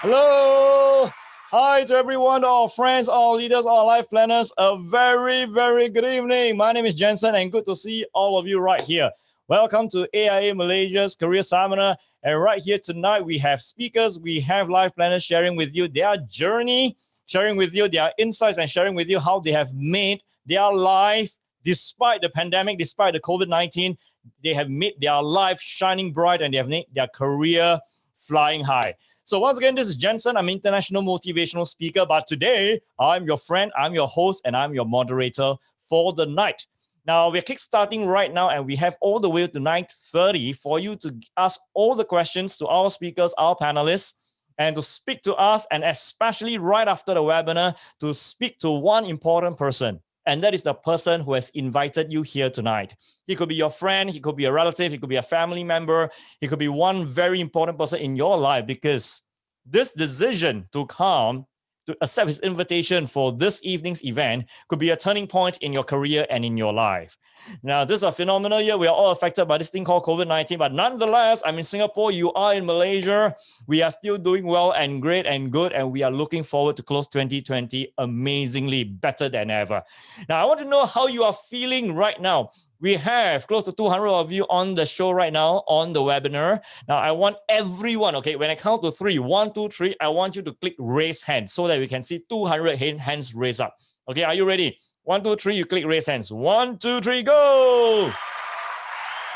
Hello. Hi to everyone, all friends, all leaders, all life planners. A very, very good evening. My name is Jensen and good to see all of you right here. Welcome to AIA Malaysia's Career Seminar. And right here tonight, we have speakers, we have life planners sharing with you their journey, sharing with you their insights and sharing with you how they have made their life, despite the pandemic, despite the COVID-19, they have made their life shining bright and they have made their career flying high. So once again, this is Jensen. I'm an international motivational speaker, but today I'm your friend, I'm your host, and I'm your moderator for the night. Now, we're kickstarting right now, and we have all the way to 9:30 for you to ask all the questions to our speakers, our panelists, and to speak to us, and especially right after the webinar, to speak to one important person. And that is the person who has invited you here tonight. He could be your friend, he could be a relative, he could be a family member, he could be one very important person in your life, because this decision to come, to accept his invitation for this evening's event could be a turning point in your career and in your life. Now, this is a phenomenal year. We are all affected by this thing called COVID-19, but nonetheless, I'm in Singapore, you are in Malaysia. We are still doing well and great and good, and we are looking forward to close 2020 amazingly, better than ever. Now, I want to know how you are feeling right now. We have close to 200 of you on the show right now on the webinar. Now, I want everyone, okay, when I count to 3, 1, 2, 3, I want you to click raise hand so that we can see 200 hands raised up. Okay, are you ready? 1, 2, 3, you click raise hands. 1, 2, 3, go!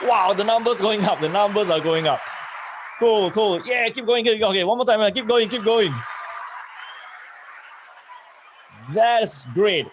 Wow, the numbers going up. The numbers are going up. Cool, cool. Yeah, keep going, keep going. Okay, one more time. Keep going, keep going. That's great.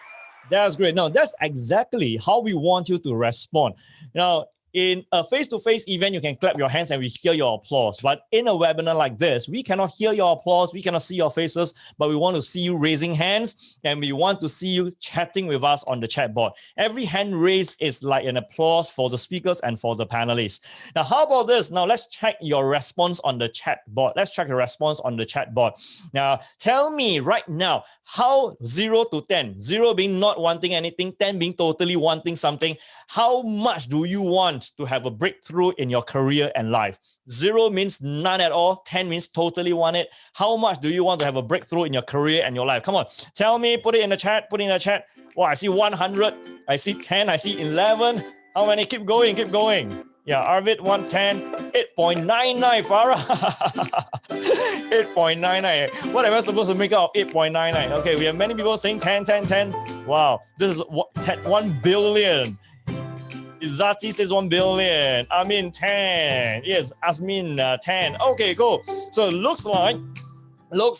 That's great. Now, that's exactly how we want you to respond. Now, in a face-to-face event, you can clap your hands and we hear your applause. But in a webinar like this, we cannot hear your applause, we cannot see your faces, but we want to see you raising hands and we want to see you chatting with us on the chat board. Every hand raised is like an applause for the speakers and for the panelists. Now, how about this? Now, let's check your response on the chat board. Let's check your response on the chat board. Now, tell me right now, how 0 to 10, 0 being not wanting anything, 10 being totally wanting something, how much do you want to have a breakthrough in your career and life? 0 means none at all. 10 means totally want it. How much do you want to have a breakthrough in your career and your life? Come on, tell me, put it in the chat, put it in the chat. Wow, I see 100, I see 10, I see 11. How many? Keep going, keep going. Yeah, Arvid 110, 8.99, Farah. 8.99. What am I supposed to make out of 8.99? Okay, we have many people saying 10, 10, 10. Wow, this is 1 billion. Izati says 1 billion. Amin 10. Yes, Asmin 10. Okay, cool. So it looks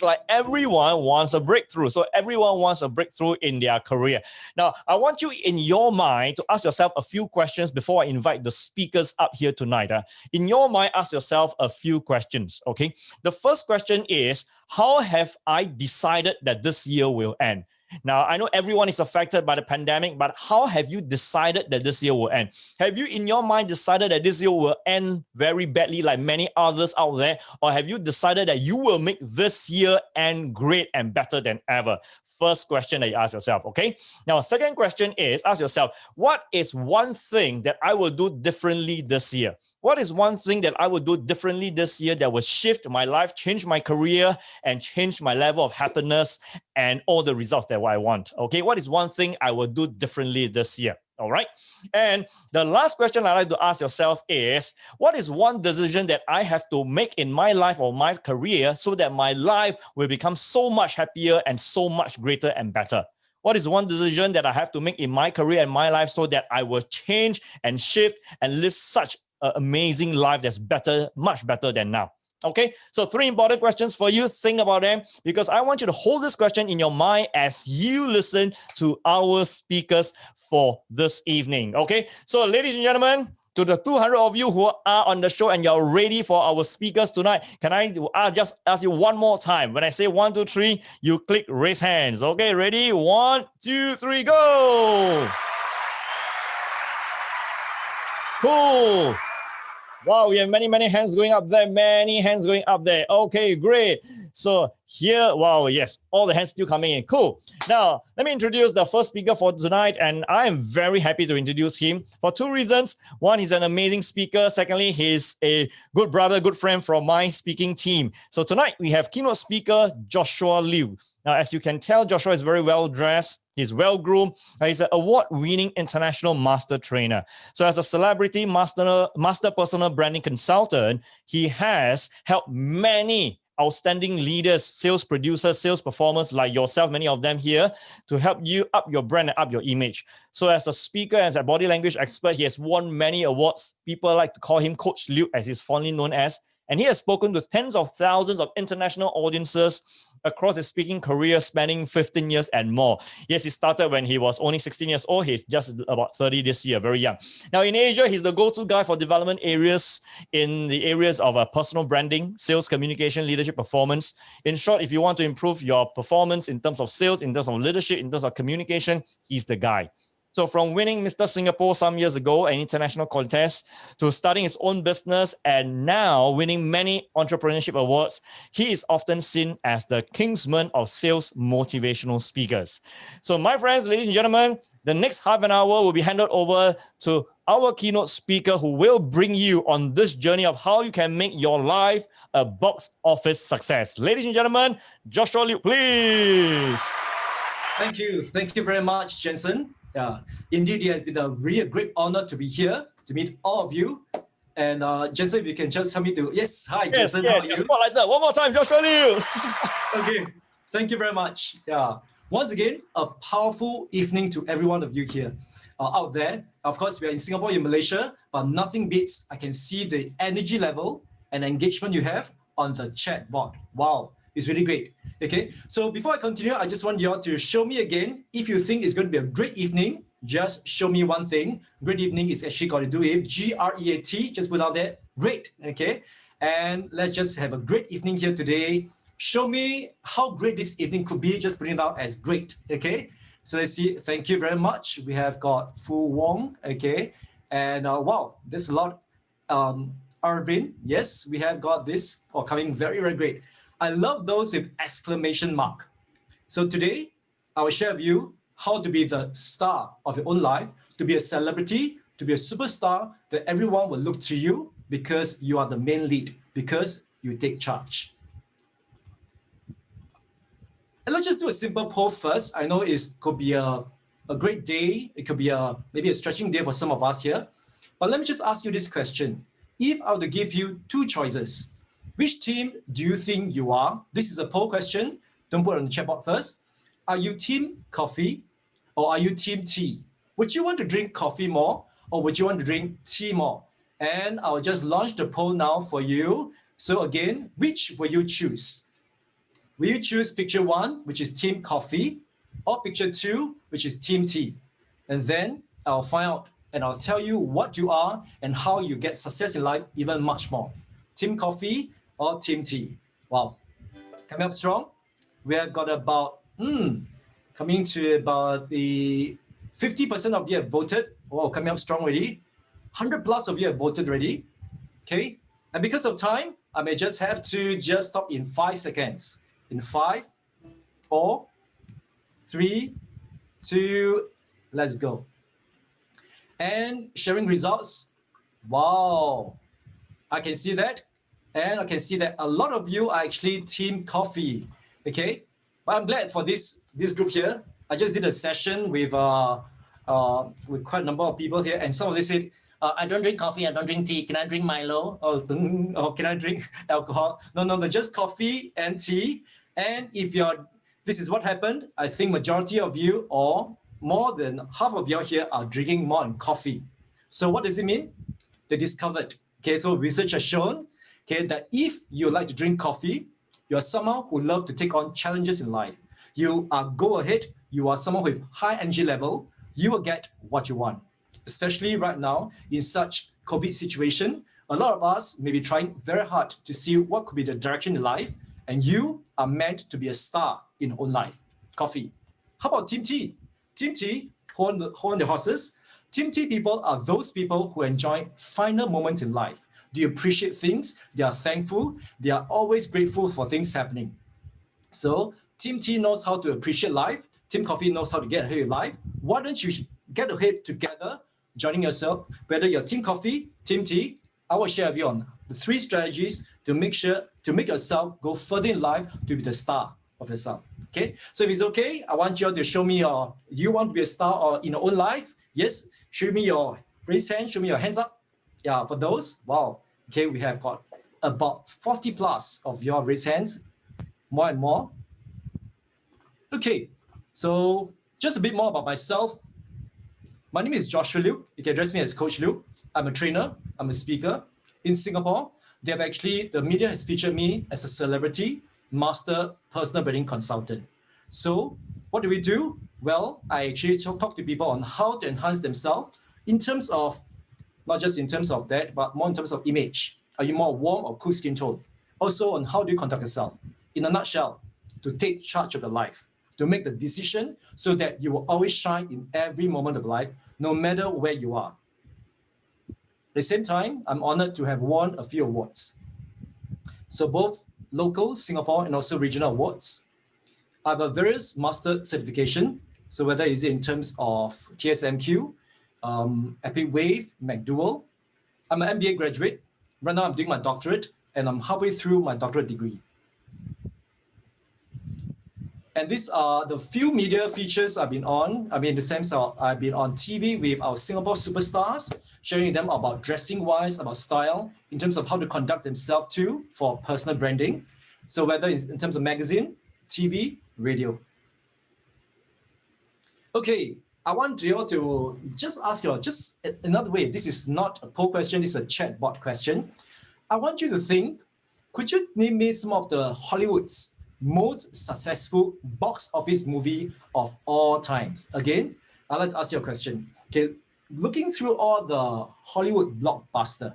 like everyone wants a breakthrough. So everyone wants a breakthrough in their career. Now, I want you in your mind to ask yourself a few questions before I invite the speakers up here tonight. In your mind, ask yourself a few questions, okay? The first question is, how have I decided that this year will end? Now, I know everyone is affected by the pandemic, but how have you decided that this year will end? Have you in your mind decided that this year will end very badly like many others out there? Or have you decided that you will make this year end great and better than ever? First question that you ask yourself, okay? Now, second question is, ask yourself, what is one thing that I will do differently this year? What is one thing that I will do differently this year that will shift my life, change my career, and change my level of happiness and all the results that I want? Okay, what is one thing I will do differently this year? All right. And the last question I like to ask yourself is, what is one decision that I have to make in my life or my career so that my life will become so much happier and so much greater and better? What is one decision that I have to make in my career and my life so that I will change and shift and live such an amazing life that's better, much better than now? Okay, so 3 important questions for you. Think about them because I want you to hold this question in your mind as you listen to our speakers for this evening. Okay, so ladies and gentlemen, to the 200 of you who are on the show and you're ready for our speakers tonight, can I just ask you one more time? When I say 1, 2, 3, you click raise hands. Okay, ready? 1, 2, 3, go! Cool. Wow, we have many hands going up there. Many hands going up there. Okay, great. So here, wow, yes, all the hands still coming in. Cool. Now, let me introduce the first speaker for tonight, and I am very happy to introduce him for two reasons. One, he's an amazing speaker. Secondly, he's a good brother, good friend from my speaking team. So tonight, we have keynote speaker Joshua Liu. Now, as you can tell, Joshua is very well dressed. He's well groomed. He's an award-winning international master trainer. So as a celebrity master personal branding consultant, he has helped many outstanding leaders, sales producers, sales performers like yourself, many of them here, to help you up your brand and up your image. So as a speaker, as a body language expert, he has won many awards. People like to call him Coach Liu, as he's fondly known as. And he has spoken to tens of thousands of international audiences across his speaking career spanning 15 years and more. Yes, he started when he was only 16 years old. He's just about 30 this year, very young. Now in Asia, he's the go-to guy for development areas in the areas of personal branding, sales, communication, leadership, performance. In short, if you want to improve your performance in terms of sales, in terms of leadership, in terms of communication, he's the guy. So from winning Mr. Singapore some years ago, an international contest, to starting his own business and now winning many entrepreneurship awards, he is often seen as the kingsman of sales motivational speakers. So my friends, ladies and gentlemen, the next half an hour will be handed over to our keynote speaker who will bring you on this journey of how you can make your life a box office success. Ladies and gentlemen, Joshua Liu, please. Thank you. Thank you very much, Jensen. Yeah, indeed, it has been a really great honor to be here to meet all of you. And Jensen, if you can just help me to hi, Jensen, how are you? Spotlight that one more time, Joshua Liu. Okay, thank you very much. Yeah, once again, a powerful evening to every one of you here out there. Of course, we are in Singapore, in Malaysia, but nothing beats I can see the energy level and engagement you have on the chat board. Wow. It's really great. Okay, so before I continue, I just want you all to show me again. If you think it's going to be a great evening, just show me one thing. Great evening is actually got to do with GREAT. Just put out there. Great. Okay, and let's just have a great evening here today. Show me how great this evening could be. Just put it out as great. Okay, so let's see. Thank you very much. We have got Fu Wong. Okay, and wow, there's a lot. Arvin, yes, we have got this coming very, very great. I love those with exclamation mark. So today, I will share with you how to be the star of your own life, to be a celebrity, to be a superstar, that everyone will look to you because you are the main lead, because you take charge. And let's just do a simple poll first. I know it could be a great day. It could be maybe a stretching day for some of us here. But let me just ask you this question. If I were to give you two choices, which team do you think you are? This is a poll question. Don't put it on the chat board first. Are you team coffee or are you team tea? Would you want to drink coffee more or would you want to drink tea more? And I'll just launch the poll now for you. So again, which will you choose? Will you choose picture 1, which is team coffee, or picture 2, which is team tea? And then I'll find out and I'll tell you what you are and how you get success in life even much more. Team coffee or team tea? Wow. Coming up strong. We have got about, coming to about the 50% of you have voted. Oh, coming up strong already. 100 plus of you have voted already. Okay. And because of time, I may just have to just stop in 5 seconds. In 5, 4, 3, 2, let's go. And sharing results. Wow. I can see that. And I can see that a lot of you are actually team coffee. Okay. But I'm glad for this group here. I just did a session with quite a number of people here. And some of them said, I don't drink coffee, I don't drink tea. Can I drink Milo? Or can I drink alcohol? No, just coffee and tea. And if this is what happened, I think majority of you or more than half of you here are drinking more than coffee. So what does it mean? They discovered, okay, so research has shown, okay, that if you like to drink coffee, you're someone who loves to take on challenges in life. You are go ahead, you are someone with high energy level, you will get what you want. Especially right now in such COVID situation, a lot of us may be trying very hard to see what could be the direction in life, and you are meant to be a star in your own life. Coffee. How about team tea? Team tea, hold on the horses. Team tea people are those people who enjoy final moments in life. Do you appreciate things? They are thankful. They are always grateful for things happening. So Team T knows how to appreciate life. Team Coffee knows how to get ahead with life. Why don't you get ahead together, joining yourself, whether you're Team Coffee, Team T, I will share with you on the 3 strategies to make yourself go further in life to be the star of yourself. Okay, so if it's okay, I want you all to show me you want to be a star or in your own life. Yes, show me your raise hand, show me your hands up. Yeah, for those, wow. Okay, we have got about 40 plus of your raise hands, more and more. Okay, so just a bit more about myself. My name is Joshua Liu. You can address me as Coach Liu. I'm a trainer, I'm a speaker. In Singapore, the media has featured me as a celebrity, master personal branding consultant. So what do we do? Well, I actually talk to people on how to enhance themselves in terms of, not just in terms of that, but more in terms of image. Are you more warm or cool skin tone? Also on how do you conduct yourself? In a nutshell, to take charge of your life, to make the decision so that you will always shine in every moment of life, no matter where you are. At the same time, I'm honored to have won a few awards. So both local, Singapore, and also regional awards. I have a various master certification. So whether it's in terms of TSMQ, Epic Wave, McDowell. I'm an MBA graduate. Right now I'm doing my doctorate and I'm halfway through my doctorate degree. And these are the few media features I've been on. I mean, in the sense of I've been on TV with our Singapore superstars, sharing them about dressing wise, about style, in terms of how to conduct themselves too for personal branding. So whether it's in terms of magazine, TV, radio. Okay, I want you all to just ask you all, just another way. This is not a poll question, this is a chatbot question. I want you to think, could you name me some of the Hollywood's most successful box office movie of all times? Again, I'd like to ask you a question. Okay, looking through all the Hollywood blockbuster,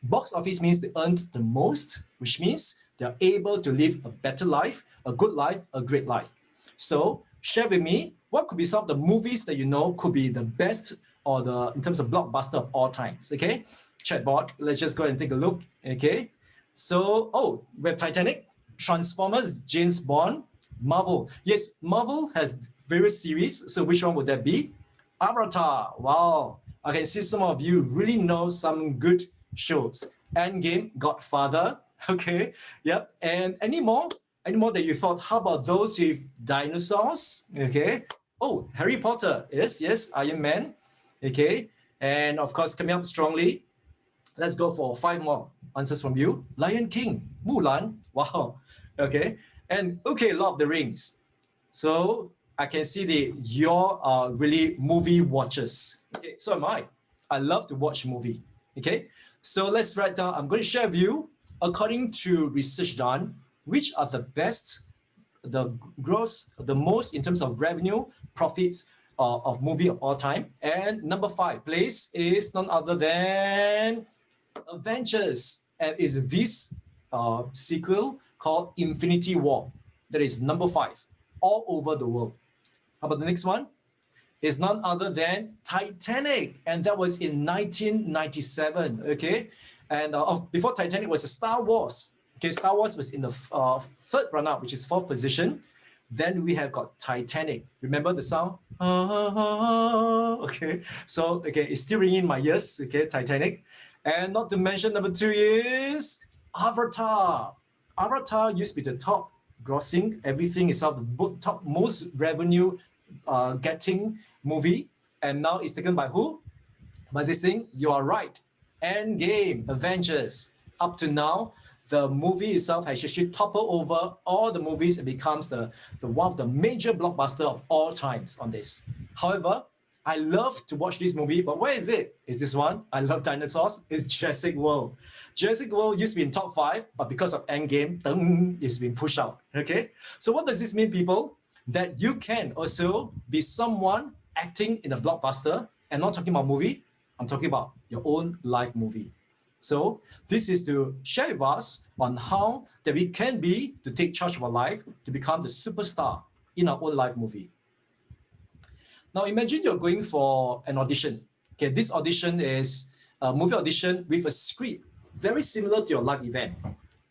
box office means they earned the most, which means they're able to live a better life, a good life, a great life. So share with me, what could be some of the movies that you know could be the best or the in terms of blockbuster of all times, okay? Chatbot, let's just go and take a look, okay? So, we have Titanic, Transformers, James Bond, Marvel. Yes, Marvel has various series. So which one would that be? Avatar. Wow. I can see some of you really know some good shows. Endgame, Godfather. Okay. Yep. And any more? Any more that you thought? How about those with dinosaurs? Okay. Oh, Harry Potter. Yes. Iron Man. Okay. And of course, coming up strongly. Let's go for 5 more answers from you. Lion King, Mulan. Wow. Okay. And okay, Lord of the Rings. So I can see that you're really movie watchers. Okay, so am I. I love to watch movie. Okay. So let's write down. I'm going to share with you, according to research done, which are the best, the most in terms of revenue, profits of movie of all time. And number 5 place is none other than Avengers, and is this sequel called Infinity War. That is number 5 all over the world. How about the next one? Is none other than Titanic, and that was in 1997. Okay, and before Titanic was Star Wars. Okay, Star Wars was in the 3rd run-up, which is 4th position. Then we have got Titanic. Remember the sound? Okay, so it's still ringing in my ears. Okay, Titanic. And not to mention number 2 is Avatar. Avatar used to be the top grossing, everything is the top most revenue getting movie. And now it's taken by who? By this thing, you are right. Endgame, Avengers. Up to now, the movie itself has actually toppled over all the movies and becomes the one of the major blockbuster of all times on this. However, I love to watch this movie, but where is it? Is this one? I love dinosaurs. It's Jurassic World. Jurassic World used to be in top 5, but because of Endgame, it's been pushed out. Okay? So what does this mean, people? That you can also be someone acting in a blockbuster, and not talking about movie, I'm talking about your own life movie. So this is to share with us on how that we can be to take charge of our life, to become the superstar in our own life movie. Now imagine you're going for an audition. Okay, this audition is a movie audition with a script. very similar to your life event.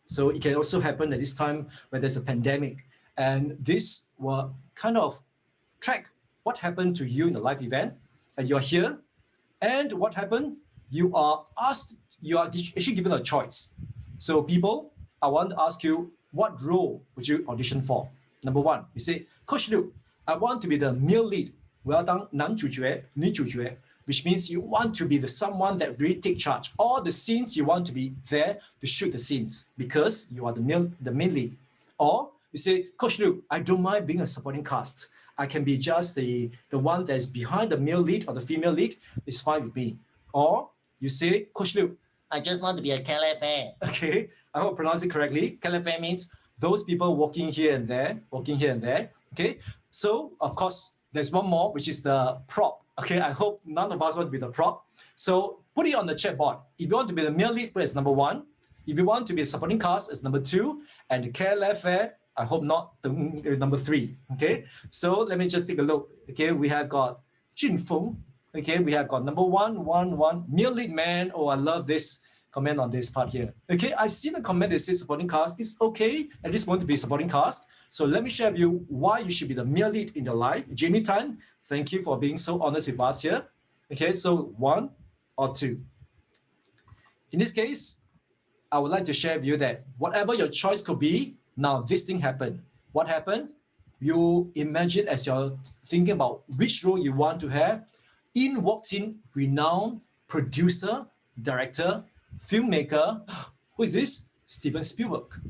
So it can also happen at this time when there's a pandemic. And this will kind of track what happened to you in the life event. And you're here. And what happened? You are asked, you are actually given a choice. So people, I want to ask you, what role would you audition for? Number one, you say, Coach Liu, I want to be the male lead. 我要当男主角、女主角 which means you want to be the someone that really take charge. All the scenes you want to be there to shoot the scenes because you are the main lead. Or you say, Coach Liu, I don't mind being a supporting cast. I can be just the one that is behind the male lead or the female lead. It's fine with me. Or you say, Coach Liu, I just want to be a calefare. Okay, I hope I pronounce it correctly. Calefare means those people walking here and there, Okay, so of course, there's one more, which is the prop. Okay, I hope none of us want to be the prop. So put it on the chat board. If you want to be the male lead, put it as number one. If you want to be the supporting cast, it's number two. And the calefare, I hope not the number three. Okay, so let me just take a look. Okay, we have got Jin Feng. Okay, we have got number one, male lead man. Oh, I love this comment on this part here. Okay, I've seen a comment that says supporting cast. It's okay. I just want to be supporting cast. So let me share with you why you should be the male lead in your life. Jamie Tan, thank you for being so honest with us here. Okay, so one or two. In this case, I would like to share with you that whatever your choice could be, now this thing happened. What happened? You imagine as you're thinking about which role you want to have, in walks in renowned producer, director, filmmaker. Who is this? Steven Spielberg.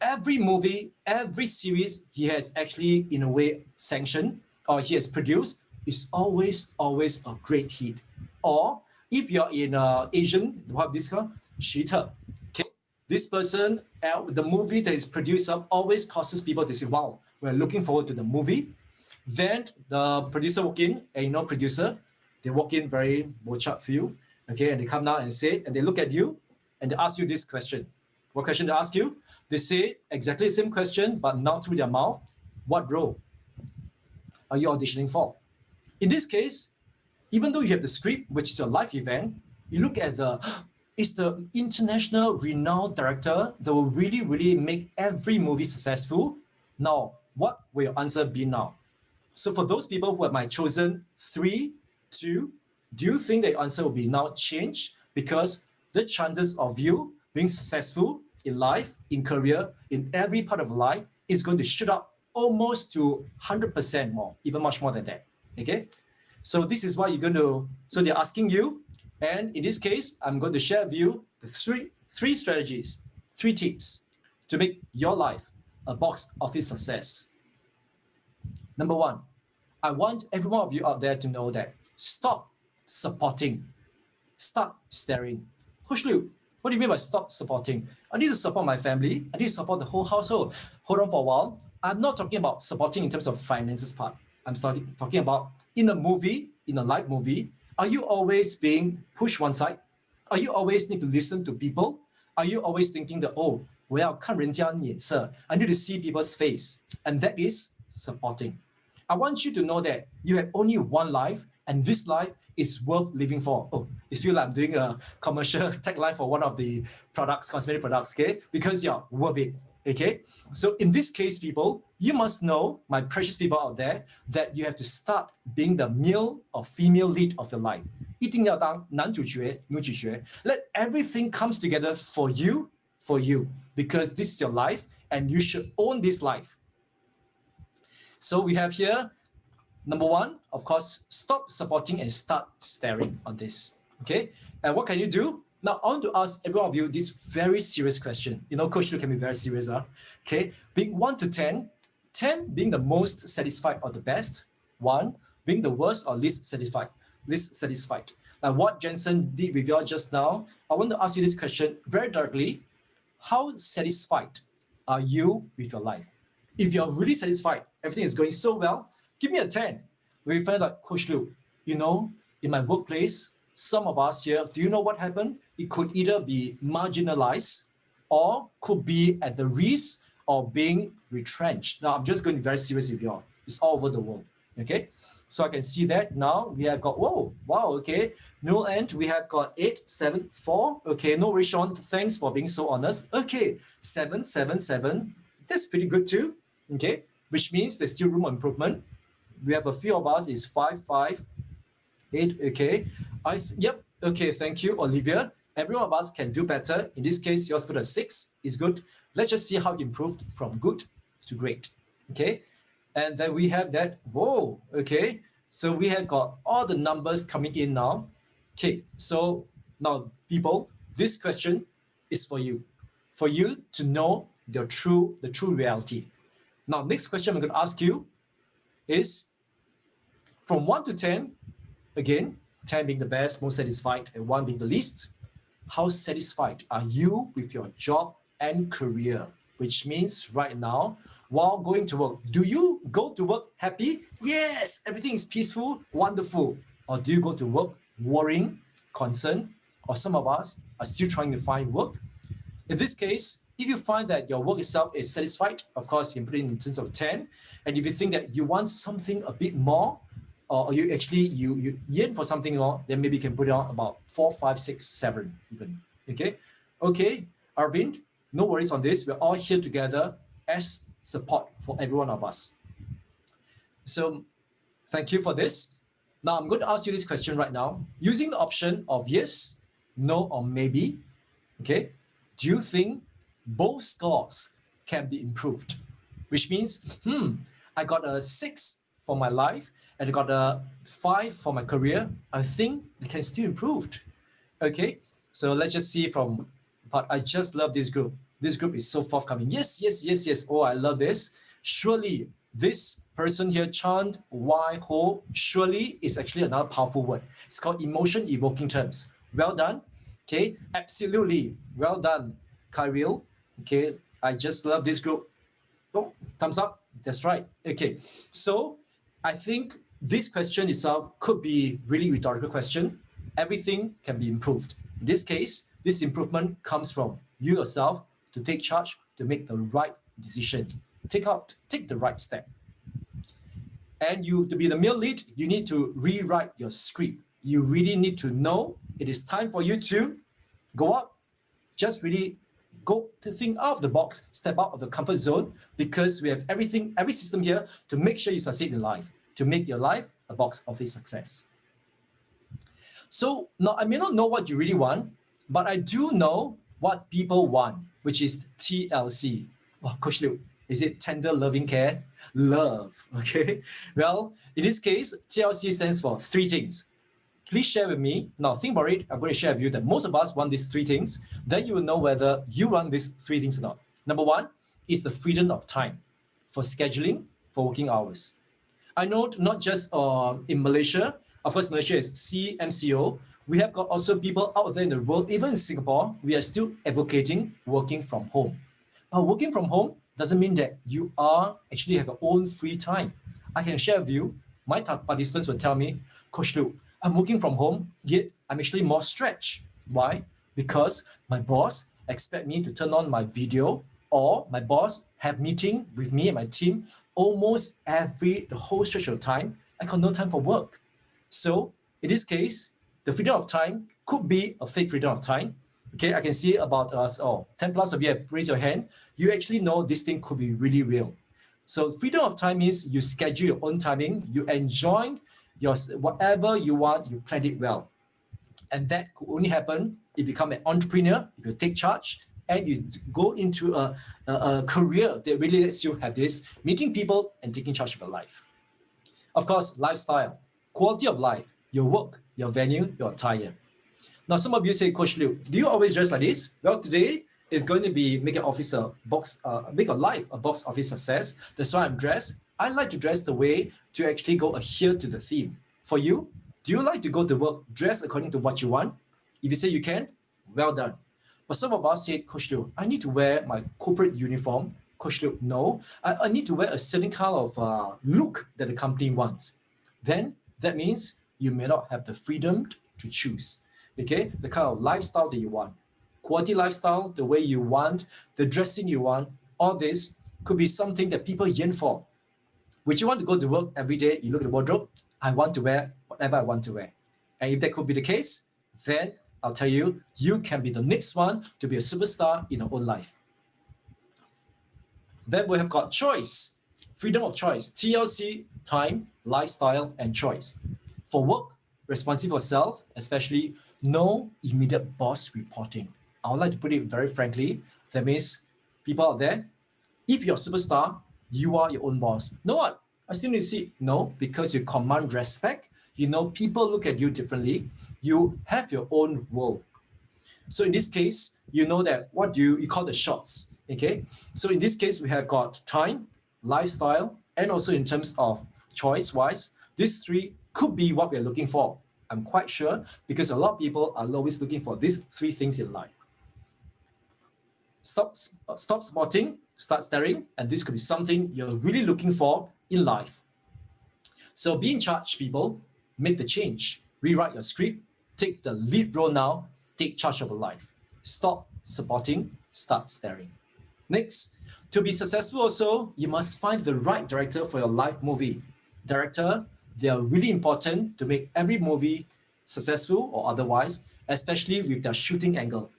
Every movie, every series he has actually, in a way, sanctioned or he has produced is always a great hit. Or if you're in Asian, what this called? Shita. Okay, this person, the movie that is produced always causes people to say, wow, we're looking forward to the movie. Then the producer walk in, and producer, they walk in very bochap feel, okay, and they come down and say, and they look at you and they ask you this question. What question they ask you? They say exactly the same question, but now through their mouth. What role are you auditioning for? In this case, even though you have the script, which is a live event, you look at it's the international renowned director that will really make every movie successful. Now, what will your answer be now? So for those people who might chosen 3, 2, do you think the answer will be now changed? Because the chances of you being successful in life, in career, in every part of life is going to shoot up almost to 100% more, even much more than that, okay? So this is what you're going to, so they're asking you, and in this case, I'm going to share with you the three strategies, 3 tips to make your life a box office success. Number 1, I want every one of you out there to know that stop supporting, start staring. Coach Liu, what do you mean by stop supporting? I need to support my family. I need to support the whole household. Hold on for a while. I'm not talking about supporting in terms of finances part. I'm talking about in a movie, in a live movie, are you always being pushed one side? Are you always need to listen to people? Are you always thinking that, oh, 我要看人家脸色, I need to see people's face. And that is supporting. I want you to know that you have only one life, and this life is worth living for. Oh, it feels like I'm doing a commercial tagline for one of the products, cosmetic products, okay? Because you're worth it, okay? So in this case, people, you must know, my precious people out there, that you have to start being the male or female lead of your life. 一定要当男主角、女主角. Let everything comes together for you, because this is your life, and you should own this life. So we have here, number 1, of course, stop supporting and start staring on this, okay? And what can you do? Now, I want to ask every one of you this very serious question. You know, Coach Liu can be very serious, okay? Being 1 to 10, 10 being the most satisfied or the best, 1 being the worst or least satisfied. Now, what Jensen did with you all just now, I want to ask you this question very directly. How satisfied are you with your life? If you're really satisfied, everything is going so well, give me a 10. We find out, Coach Liu, you know, in my workplace, some of us here, do you know what happened? It could either be marginalized or could be at the risk of being retrenched. Now, I'm just going to be very serious with you all. It's all over the world, okay? So I can see that now we have got, whoa, wow, okay. No end, we have got 8, 7, 4. Okay, no worries, Sean. Thanks for being so honest. Okay, 7, 7, 7. That's pretty good too. Okay, which means there's still room for improvement. We have a few of us is 5, 5, 8. Okay, yep. Okay, thank you, Olivia. Every one of us can do better. In this case, yours put a 6 is good. Let's just see how it improved from good to great. Okay, and then we have that. Whoa. Okay, so we have got all the numbers coming in now. Okay, so now people, this question is for you to know the true reality. Now, next question I'm going to ask you is from 1 to 10, again, 10 being the best, most satisfied, and 1 being the least. How satisfied are you with your job and career? Which means right now, while going to work, do you go to work happy? Yes, everything is peaceful, wonderful. Or do you go to work worrying, concerned, or some of us are still trying to find work? In this case, if you find that your work itself is satisfied, of course, you can put it in terms of 10. And if you think that you want something a bit more, or you actually you yearn for something more, then maybe you can put it on about 4, 5, 6, 7 even. Okay, Arvind, no worries on this. We're all here together as support for every one of us. So thank you for this. Now I'm going to ask you this question right now. Using the option of yes, no, or maybe, okay, do you think both scores can be improved? Which means, I got a 6 for my life and I got a 5 for my career. I think it can still improve. Okay, so let's just see from, but I just love this group. This group is so forthcoming. Yes. Oh, I love this. Surely this person here, Chant Y Ho, surely is actually another powerful word. It's called emotion evoking terms. Well done. Okay, absolutely. Well done, Kyril. Okay, I just love this group. Oh, thumbs up. That's right. Okay, so I think this question itself could be really rhetorical question. Everything can be improved. In this case, this improvement comes from you yourself to take charge, to make the right decision, take the right step. And you, to be the male lead, you need to rewrite your script. You really need to know it is time for you to go up, just really go to think out of the box, step out of the comfort zone, because we have everything, every system here to make sure you succeed in life, to make your life a box office success. So now I may not know what you really want, but I do know what people want, which is TLC. Oh, Coach Liu, is it tender loving care? Love, okay? Well, in this case, TLC stands for 3 things. Please share with me. Now think about it. I'm going to share with you that most of us want these 3 things. Then you will know whether you want these 3 things or not. Number 1 is the freedom of time for scheduling, for working hours. I know not just in Malaysia, of course, Malaysia is CMCO. We have got also people out there in the world, even in Singapore, we are still advocating working from home. But working from home doesn't mean that you are actually have your own free time. I can share with you, my participants will tell me, Coach Liu, I'm working from home, yet I'm actually more stretched. Why? Because my boss expect me to turn on my video, or my boss have meeting with me and my team almost the whole stretch of time. I got no time for work. So in this case, the freedom of time could be a fake freedom of time. Okay, I can see about us, 10 plus of you have raised your hand. You actually know this thing could be really real. So freedom of time means you schedule your own timing, you enjoy whatever you want, you plan it well. And that could only happen if you become an entrepreneur, if you take charge, and you go into a career that really lets you have this, meeting people and taking charge of your life. Of course, lifestyle, quality of life, your work, your venue, your attire. Now, some of you say, Coach Liu, do you always dress like this? Well, today is going to be make a life a box office success. That's why I'm dressed. I like to dress the way to actually go adhere to the theme. For you, do you like to go to work dressed according to what you want? If you say you can, well done. But some of us say, Coach Liu, I need to wear my corporate uniform. Coach Liu, no, I need to wear a certain kind of look that the company wants. Then that means you may not have the freedom to choose, okay? The kind of lifestyle that you want. Quality lifestyle, the way you want, the dressing you want, all this could be something that people yearn for. Would you want to go to work every day, you look at the wardrobe, I want to wear whatever I want to wear. And if that could be the case, then I'll tell you, you can be the next one to be a superstar in your own life. Then we have got choice, freedom of choice, TLC, time, lifestyle, and choice. For work, responsive for self, especially no immediate boss reporting. I would like to put it very frankly. That means people out there, if you're a superstar, you are your own boss. No what? I still need to see. No, because you command respect. You know, people look at you differently. You have your own role. So in this case, you know that what you call the shots. Okay. So in this case, we have got time, lifestyle, and also in terms of choice-wise, these three could be what we're looking for. I'm quite sure because a lot of people are always looking for these three things in life. Stop spotting, start staring, and this could be something you're really looking for in life. So be in charge, people. Make the change. Rewrite your script. Take the lead role now. Take charge of your life. Stop spotting, start staring. Next, to be successful also, you must find the right director for your life movie. Director, they are really important to make every movie successful or otherwise, especially with their shooting angle.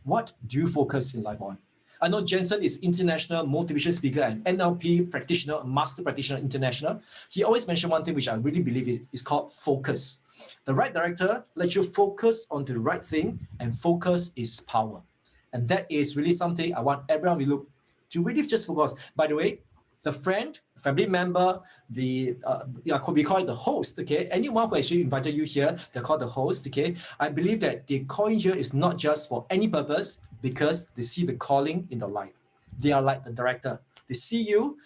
What do you focus in life on? I know Jensen is international motivation speaker and NLP practitioner, master practitioner international. He always mentioned one thing which I really believe in, is called focus. The right director lets you focus on the right thing, and focus is power. And that is really something I want everyone to look to really just focus. By the way, the friend, family member, we call it the host, okay? Anyone who actually invited you here, they're called the host, okay? I believe that they call you here is not just for any purpose, because they see the calling in the life. They are like the director. They see you,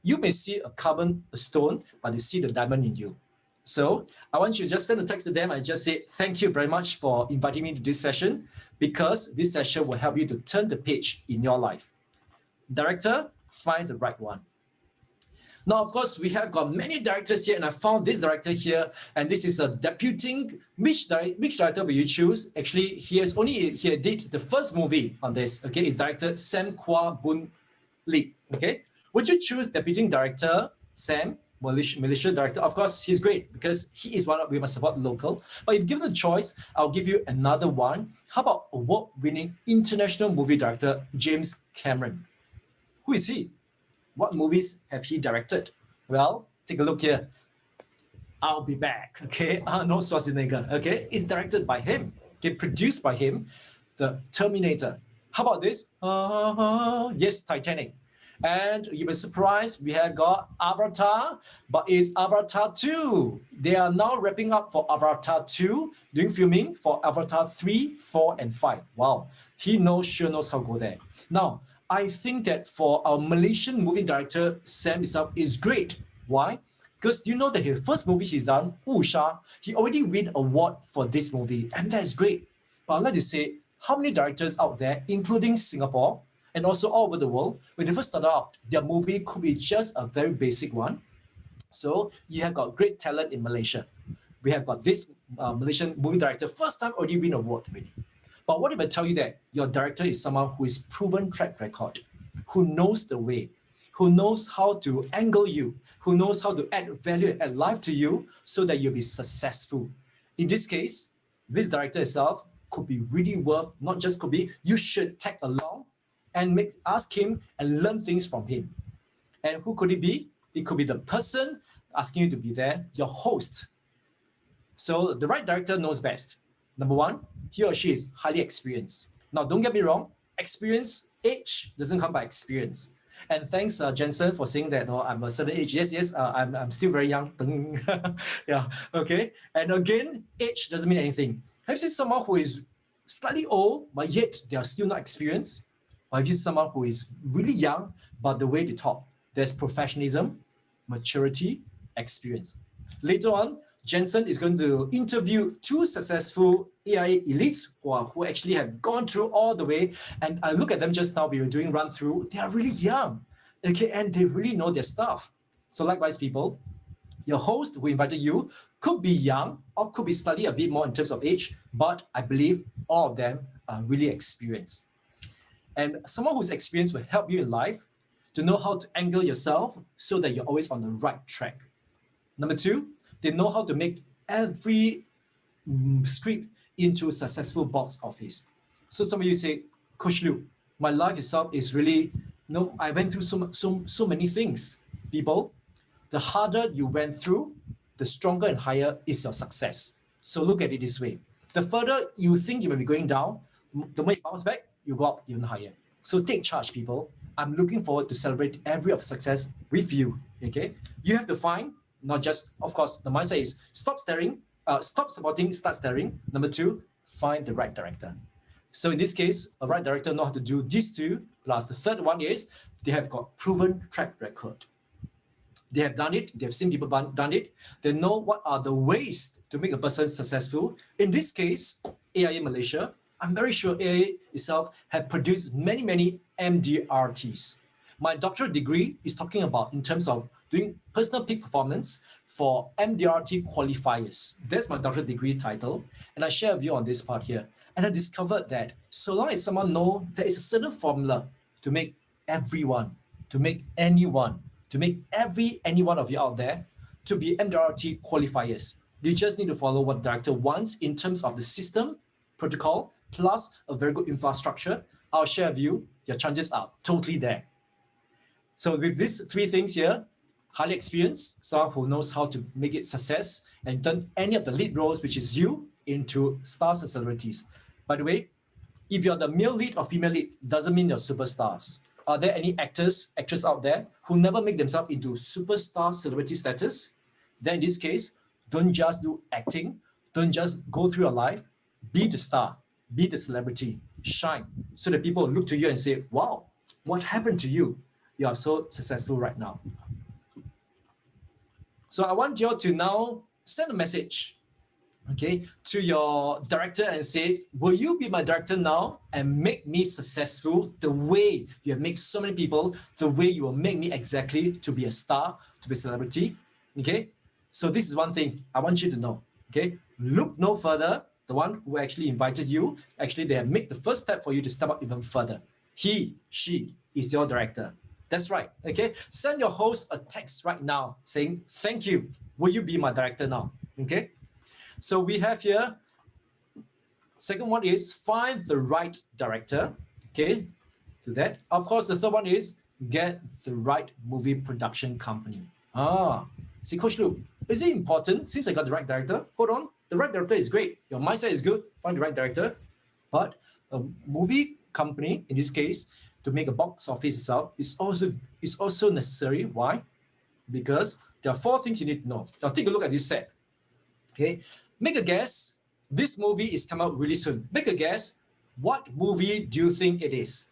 you may see a stone, but they see the diamond in you. So I want you to just send a text to them and just say, thank you very much for inviting me to this session, because this session will help you to turn the page in your life. Director, find the right one. Now, of course, we have got many directors here, and I found this director here, and this is a deputing. Which director will you choose? Actually, he did the first movie on this. Okay, it's director Sam Kwa Boon Lee. Okay, would you choose deputing director Sam, Malaysia director? Of course, he's great because he is one we must support local. But if given a choice, I'll give you another one. How about award-winning international movie director James Cameron? Who is he? What movies have he directed? Well, take a look here. I'll Be Back, okay? Arnold Schwarzenegger, okay? It's directed by him, okay? Produced by him. The Terminator. How about this? Yes, Titanic. And you were surprised, we have got Avatar, but it's Avatar 2. They are now wrapping up for Avatar 2, doing filming for Avatar 3, 4, and 5. Wow, he sure knows how to go there. Now, I think that for our Malaysian movie director, Sam himself, is great. Why? Because you know that his first movie he's done, Usha, he already won an award for this movie, and that is great. But I'd like to say, how many directors out there, including Singapore, and also all over the world, when they first started out, their movie could be just a very basic one. So you have got great talent in Malaysia. We have got this Malaysian movie director, first time already win an award already. But what if I tell you that your director is someone who is proven track record, who knows the way, who knows how to angle you, who knows how to add value, add life to you so that you'll be successful. In this case, this director itself could be really worth, not just could be, you should tag along and ask him and learn things from him. And who could it be? It could be the person asking you to be there, your host. So the right director knows best. Number one, he or she is highly experienced. Now, don't get me wrong, age doesn't come by experience. And thanks, Jensen, for saying that I'm a certain age. Yes, I'm still very young. Yeah, okay. And again, age doesn't mean anything. Have you seen someone who is slightly old, but yet they are still not experienced? Or have you seen someone who is really young, but the way they talk, there's professionalism, maturity, experience. Later on, Jensen is going to interview two successful AIA elites who actually have gone through all the way. And I look at them just now, we were doing run through, they are really young, okay, and they really know their stuff. So likewise, people, your host who invited you could be young or could be slightly a bit more in terms of age, but I believe all of them are really experienced. And someone who's experienced will help you in life to know how to angle yourself so that you're always on the right track. Number two, They know how to make every script into a successful box office. So some of you say, Coach Liu, my life itself is really, I went through so many things. People, the harder you went through, the stronger and higher is your success. So look at it this way. The further you think you may be going down, the more you bounce back, you go up even higher. So take charge, people. I'm looking forward to celebrate every of success with you. Okay, you have to find not just, of course, the mindset is stop supporting, start staring. Number two, find the right director. So in this case, a right director know how to do these two. Plus the third one is they have got proven track record. They have done it. They have seen people done it. They know what are the ways to make a person successful. In this case, AIA Malaysia, I'm very sure AIA itself have produced many MDRTs. My doctorate degree is talking about in terms of doing personal peak performance for MDRT qualifiers. That's my doctorate degree title. And I share with you on this part here. And I discovered that so long as someone knows there is a certain formula to make everyone, to make anyone, to make any one of you out there to be MDRT qualifiers. You just need to follow what the director wants in terms of the system, protocol, plus a very good infrastructure. I'll share with you, your chances are totally there. So with these three things here, highly experienced, someone who knows how to make it success and turn any of the lead roles, which is you, into stars and celebrities. By the way, if you're the male lead or female lead, doesn't mean you're superstars. Are there any actors, actresses out there who never make themselves into superstar celebrity status? Then in this case, don't just do acting. Don't just go through your life. Be the star. Be the celebrity. Shine. So that people look to you and say, wow, what happened to you? You are so successful right now. So I want you all to now send a message, okay, to your director and say, will you be my director now and make me successful the way you have made so many people, the way you will make me exactly to be a star, to be a celebrity, okay? So this is one thing I want you to know, okay? Look no further. The one who actually invited you, actually they have made the first step for you to step up even further. He, she is your director. That's right, okay? Send your host a text right now saying, thank you. Will you be my director now, okay? So we have here, second one is find the right director, okay? To that. Of course, the third one is get the right movie production company. See, Coach Luke, is it important since I got the right director? Hold on, the right director is great. Your mindset is good, find the right director. But a movie company, in this case, to make a box office itself is also necessary. Why? Because there are four things you need to know. Now take a look at this set. Okay, make a guess. This movie is coming out really soon. Make a guess. What movie do you think it is?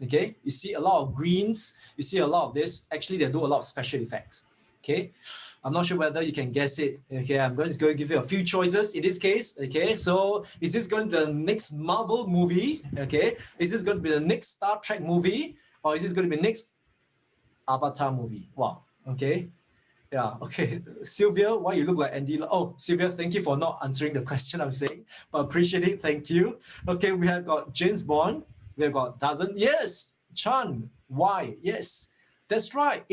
Okay, you see a lot of greens. You see a lot of this. Actually, they do a lot of special effects. Okay, I'm not sure whether you can guess it. Okay, I'm going to give you a few choices in this case. Okay, so is this going to be the next Marvel movie? Okay, is this going to be the next Star Trek movie? Or is this going to be the next Avatar movie? Wow, okay. Yeah, okay. Sylvia, why you look like Andy? Oh, Sylvia, thank you for not answering the question I'm saying, but appreciate it. Thank you. Okay, we have got James Bond. We have got Tarzan. Yes. Chan. Why? Yes. That's right.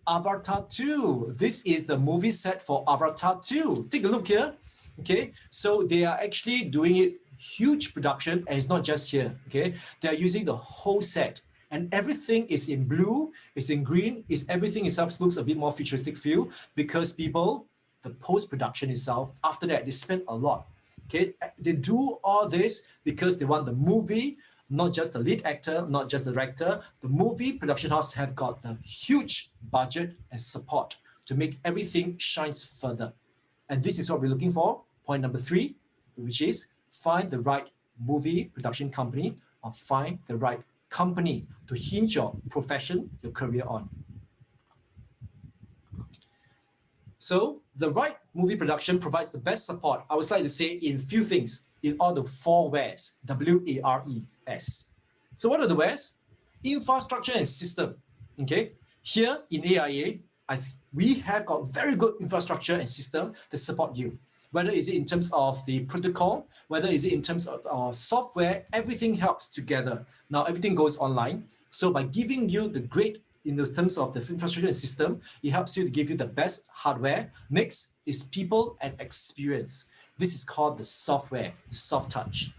Avatar 2. This is the movie set for Avatar 2. Take a look here. Okay. So they are actually doing it huge production, and it's not just here. Okay. They are using the whole set. And everything is in blue, it's in green, everything itself looks a bit more futuristic feel because people, the post-production itself, after that, they spend a lot. Okay, they do all this because they want the movie, not just the lead actor, not just the director. The movie production house have got the huge budget and support to make everything shines further. And this is what we're looking for. Point number 3, which is find the right movie production company or find the right company to hinge your profession, your career on. So the right movie production provides the best support, I would like to say, in few things, in all the 4 wares, W-A-R-E-S. So what are the wares? Infrastructure and system, okay? Here in AIA, we have got very good infrastructure and system to support you. Whether is it in terms of the protocol, whether is it in terms of our software, everything helps together. Now everything goes online. So by giving you the great in the terms of the infrastructure and system, it helps you to give you the best hardware. Next is people and experience. This is called the software, the soft touch.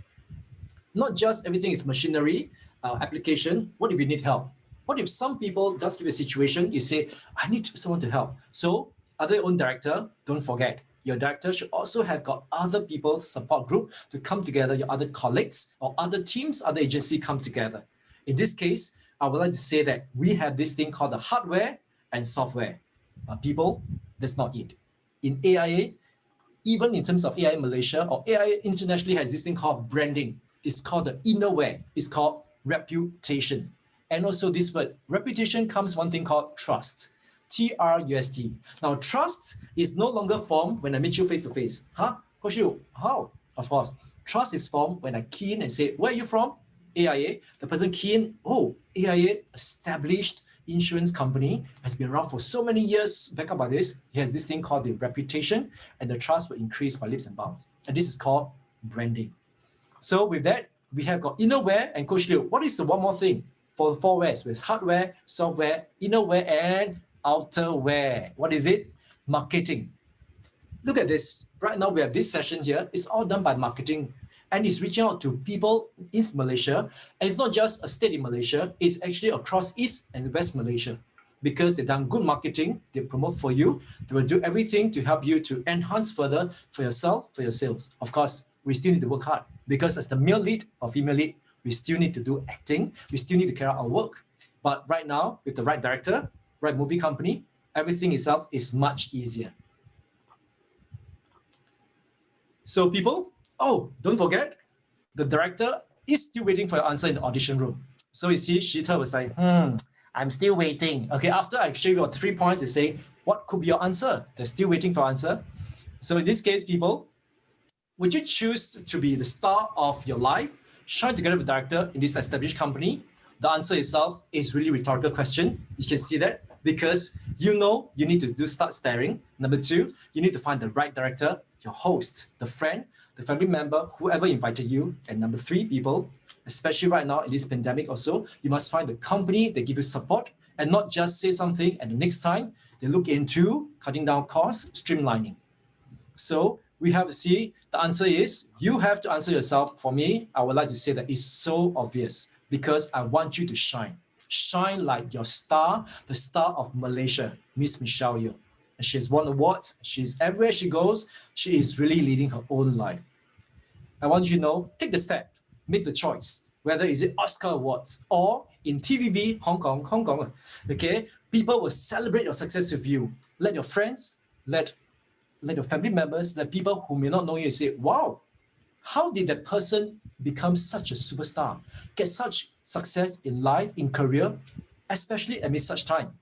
Not just everything is machinery, application. What if you need help? What if some people does give a situation, you say, I need someone to help. So other your own director, don't forget, your director should also have got other people's support group to come together, your other colleagues or other teams, other agency come together. In this case, I would like to say that we have this thing called the hardware and software. People, that's not it. In AIA, even in terms of AIA Malaysia or AIA internationally has this thing called branding. It's called the innerwear. It's called reputation. And also this word, reputation comes one thing called trust. T-R-U-S-T. Now, trust is no longer formed when I meet you face to face. Huh? Coach Liu, how? Of course. Trust is formed when I key in and say, where are you from? AIA. The person key in, oh, AIA, established insurance company, has been around for so many years. Back up by this, he has this thing called the reputation, and the trust will increase by leaps and bounds. And this is called branding. So with that, we have got innerwear and Coach Liu. What is the one more thing for the four wares? With hardware, software, innerwear, and outerwear. What is it? Marketing. Look at this. Right now, we have this session here. It's all done by marketing. And it's reaching out to people in Malaysia. And it's not just a state in Malaysia. It's actually across East and West Malaysia. Because they've done good marketing, they promote for you. They will do everything to help you to enhance further for yourself, for your sales. Of course, we still need to work hard. Because as the male lead or female lead, we still need to do acting. We still need to carry out our work. But right now, with the right director, right movie company, everything itself is much easier. So people, oh, don't forget, the director is still waiting for your answer in the audition room. So you see, Shita was like, I'm still waiting. Okay, after I show you your 3 points, they say, what could be your answer? They're still waiting for answer. So in this case, people, would you choose to be the star of your life, shine together with the director in this established company? The answer itself is really rhetorical question. You can see that because you know you need to start staring. Number 2, you need to find the right director, your host, the friend, the family member, whoever invited you. And number 3, people, especially right now in this pandemic also, you must find the company that give you support and not just say something and the next time they look into cutting down costs, streamlining. So we have to see the answer is you have to answer yourself. For me, I would like to say that it's so obvious because I want you to shine. Shine like your star, the star of Malaysia, Miss Michelle Yeoh. And she has won awards. She's everywhere she goes. She is really leading her own life. I want you to know, take the step, make the choice, whether is it Oscar Awards or in TVB, Hong Kong, okay? People will celebrate your success with you. Let your friends, let your family members, let people who may not know you say, wow, how did that person become such a superstar, get such success in life, in career, especially amid such time?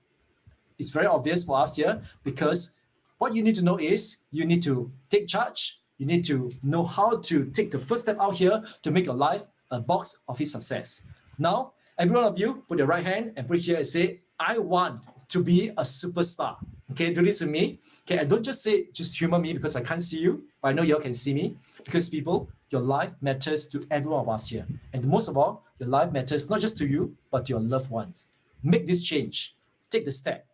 It's very obvious for us here because what you need to know is you need to take charge. You need to know how to take the first step out here to make your life a box office success. Now, every one of you, put your right hand and put it here and say, I want to be a superstar. Okay, do this with me. Okay, and don't just say, just humor me because I can't see you, but I know you all can see me. Because people, your life matters to every one of us here. And most of all, your life matters not just to you, but to your loved ones. Make this change. Take the step.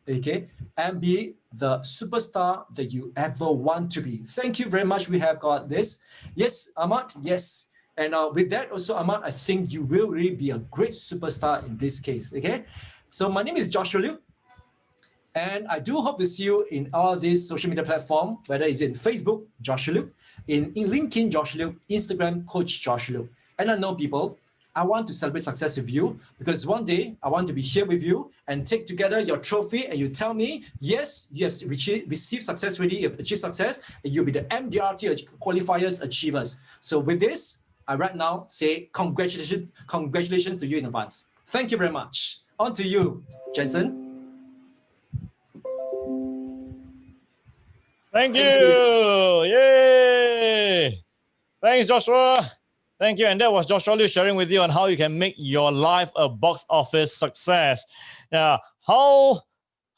Okay, and be the superstar that you ever want to be. Thank you very much. We have got this. Yes, Ahmad, yes. And with that also, Ahmad, I think you will really be a great superstar in this case, okay? So my name is Joshua Liu, and I do hope to see you in all these social media platforms, whether it's in Facebook, Joshua Liu, in LinkedIn, Joshua Liu, Instagram, Coach Joshua Liu. And I know people, I want to celebrate success with you because one day I want to be here with you and take together your trophy and you tell me, yes, you have received success already, you have achieved success, and you'll be the MDRT qualifiers achievers. So with this, I right now say congratulations to you in advance. Thank you very much. On to you, Jensen. Thank you. Yay. Thanks, Joshua. Thank you. And that was Joshua Liu sharing with you on how you can make your life a box office success. Now, how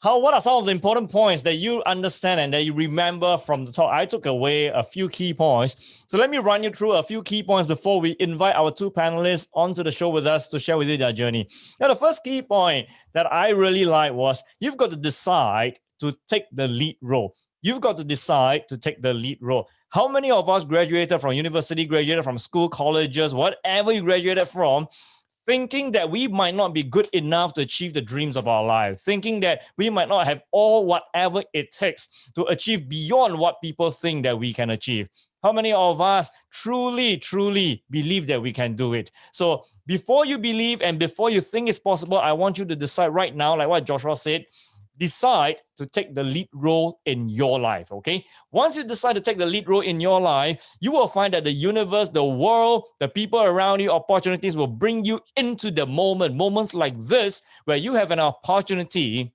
What are some of the important points that you understand and that you remember from the talk? I took away a few key points. So let me run you through a few key points before we invite our two panelists onto the show with us to share with you their journey. Now, the first key point that I really like was you've got to decide to take the lead role. You've got to decide to take the lead role. How many of us graduated from university, graduated from school, colleges, whatever you graduated from, thinking that we might not be good enough to achieve the dreams of our life, thinking that we might not have whatever it takes to achieve beyond what people think that we can achieve? How many of us truly believe that we can do it? So before you believe and before you think it's possible, I want you to decide right now, like what Joshua said, decide to take the lead role in your life, okay? Once you decide to take the lead role in your life, you will find that the universe, the world, the people around you, opportunities will bring you into the moments like this, where you have an opportunity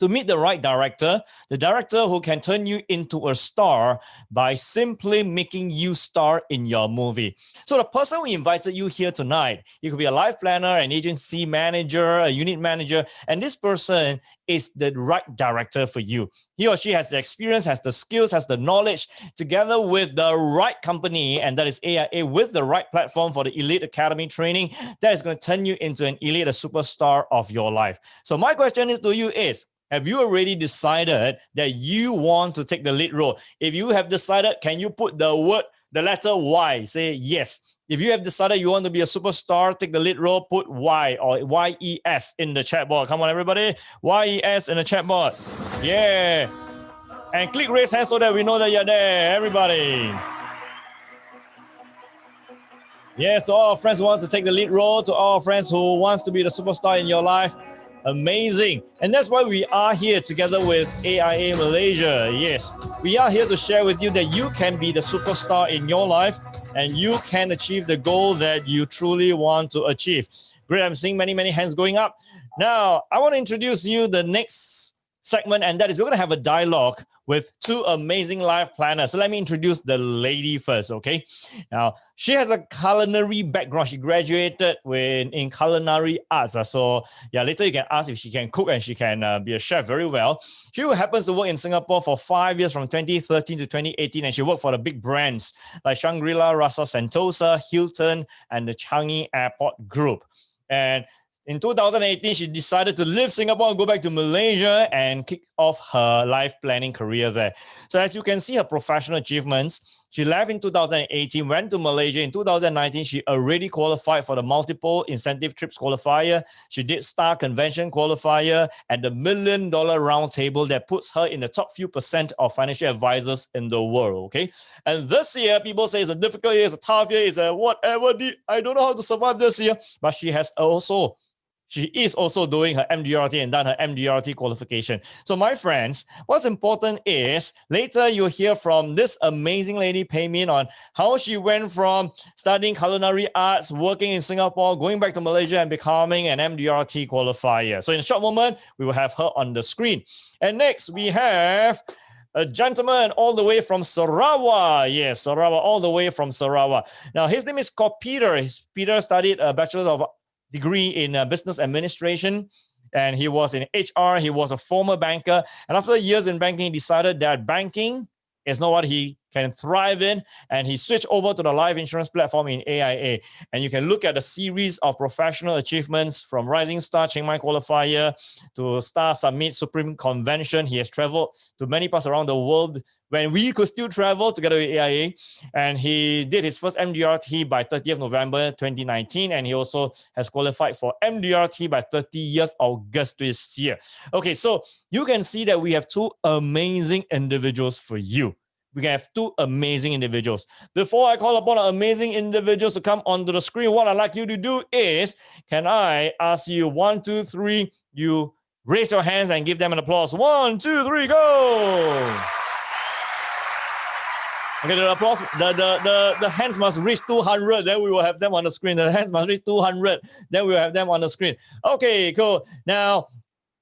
to meet the right director, the director who can turn you into a star by simply making you star in your movie. So the person who invited you here tonight, you could be a life planner, an agency manager, a unit manager, and this person is the right director for you. He or she has the experience, has the skills, has the knowledge, together with the right company, and that is AIA, with the right platform for the Elite Academy training, that is going to turn you into an elite, a superstar of your life. So my question is to you is, have you already decided that you want to take the lead role? If you have decided, can you put the letter Y? Say yes. If you have decided you want to be a superstar, take the lead role, put Y or YES in the chat board. Come on, everybody. YES in the chat board. Yeah. And click raise hand so that we know that you're there, everybody. Yes, to all our friends who wants to take the lead role, to all our friends who wants to be the superstar in your life. Amazing. And that's why we are here together with AIA Malaysia. Yes, we are here to share with you that you can be the superstar in your life and you can achieve the goal that you truly want to achieve. Great, I'm seeing many hands going up. Now, I want to introduce you the next segment, and that is we're going to have a dialogue with two amazing life planners. So let me introduce the lady first, okay? Now, she has a culinary background. She graduated in culinary arts. So yeah, later you can ask if she can cook and she can be a chef very well. She happens to work in Singapore for 5 years from 2013 to 2018, and she worked for the big brands like Shangri-La, Rasa Sentosa, Hilton, and the Changi Airport Group. And in 2018, she decided to leave Singapore and go back to Malaysia and kick off her life planning career there. So as you can see her professional achievements, she left in 2018, went to Malaysia. In 2019, she already qualified for the multiple incentive trips qualifier. She did Star Convention qualifier and the $1 million round table that puts her in the top few percent of financial advisors in the world, okay? And this year, people say it's a difficult year, it's a tough year, it's a whatever. I don't know how to survive this year. But she is also doing her MDRT and done her MDRT qualification. So my friends, what's important is later you'll hear from this amazing lady, Pei Min, on how she went from studying culinary arts, working in Singapore, going back to Malaysia and becoming an MDRT qualifier. So in a short moment, we will have her on the screen. And next we have a gentleman all the way from Sarawak. Yes, Sarawak, all the way from Sarawak. Now his name is called Peter. Peter studied a Bachelor of degree in business administration, and he was in HR. He was a former banker, and after years in banking, he decided that banking is not what he can thrive in, and he switched over to the life insurance platform in AIA. And you can look at the series of professional achievements from Rising Star Chiang Mai qualifier to Star Summit Supreme Convention. He has traveled to many parts around the world when we could still travel together with AIA. And he did his first MDRT by 30th November 2019. And he also has qualified for MDRT by 30th August this year. Okay, so you can see that we have two amazing individuals for you. We can have two amazing individuals. Before I call upon amazing individuals to come onto the screen, what I'd like you to do is, can I ask you 1, 2, 3, you raise your hands and give them an applause. 1, 2, 3, go! Okay, the applause, the hands must reach 200, then we will have them on the screen. The hands must reach 200, then we will have them on the screen. Okay, cool. Now,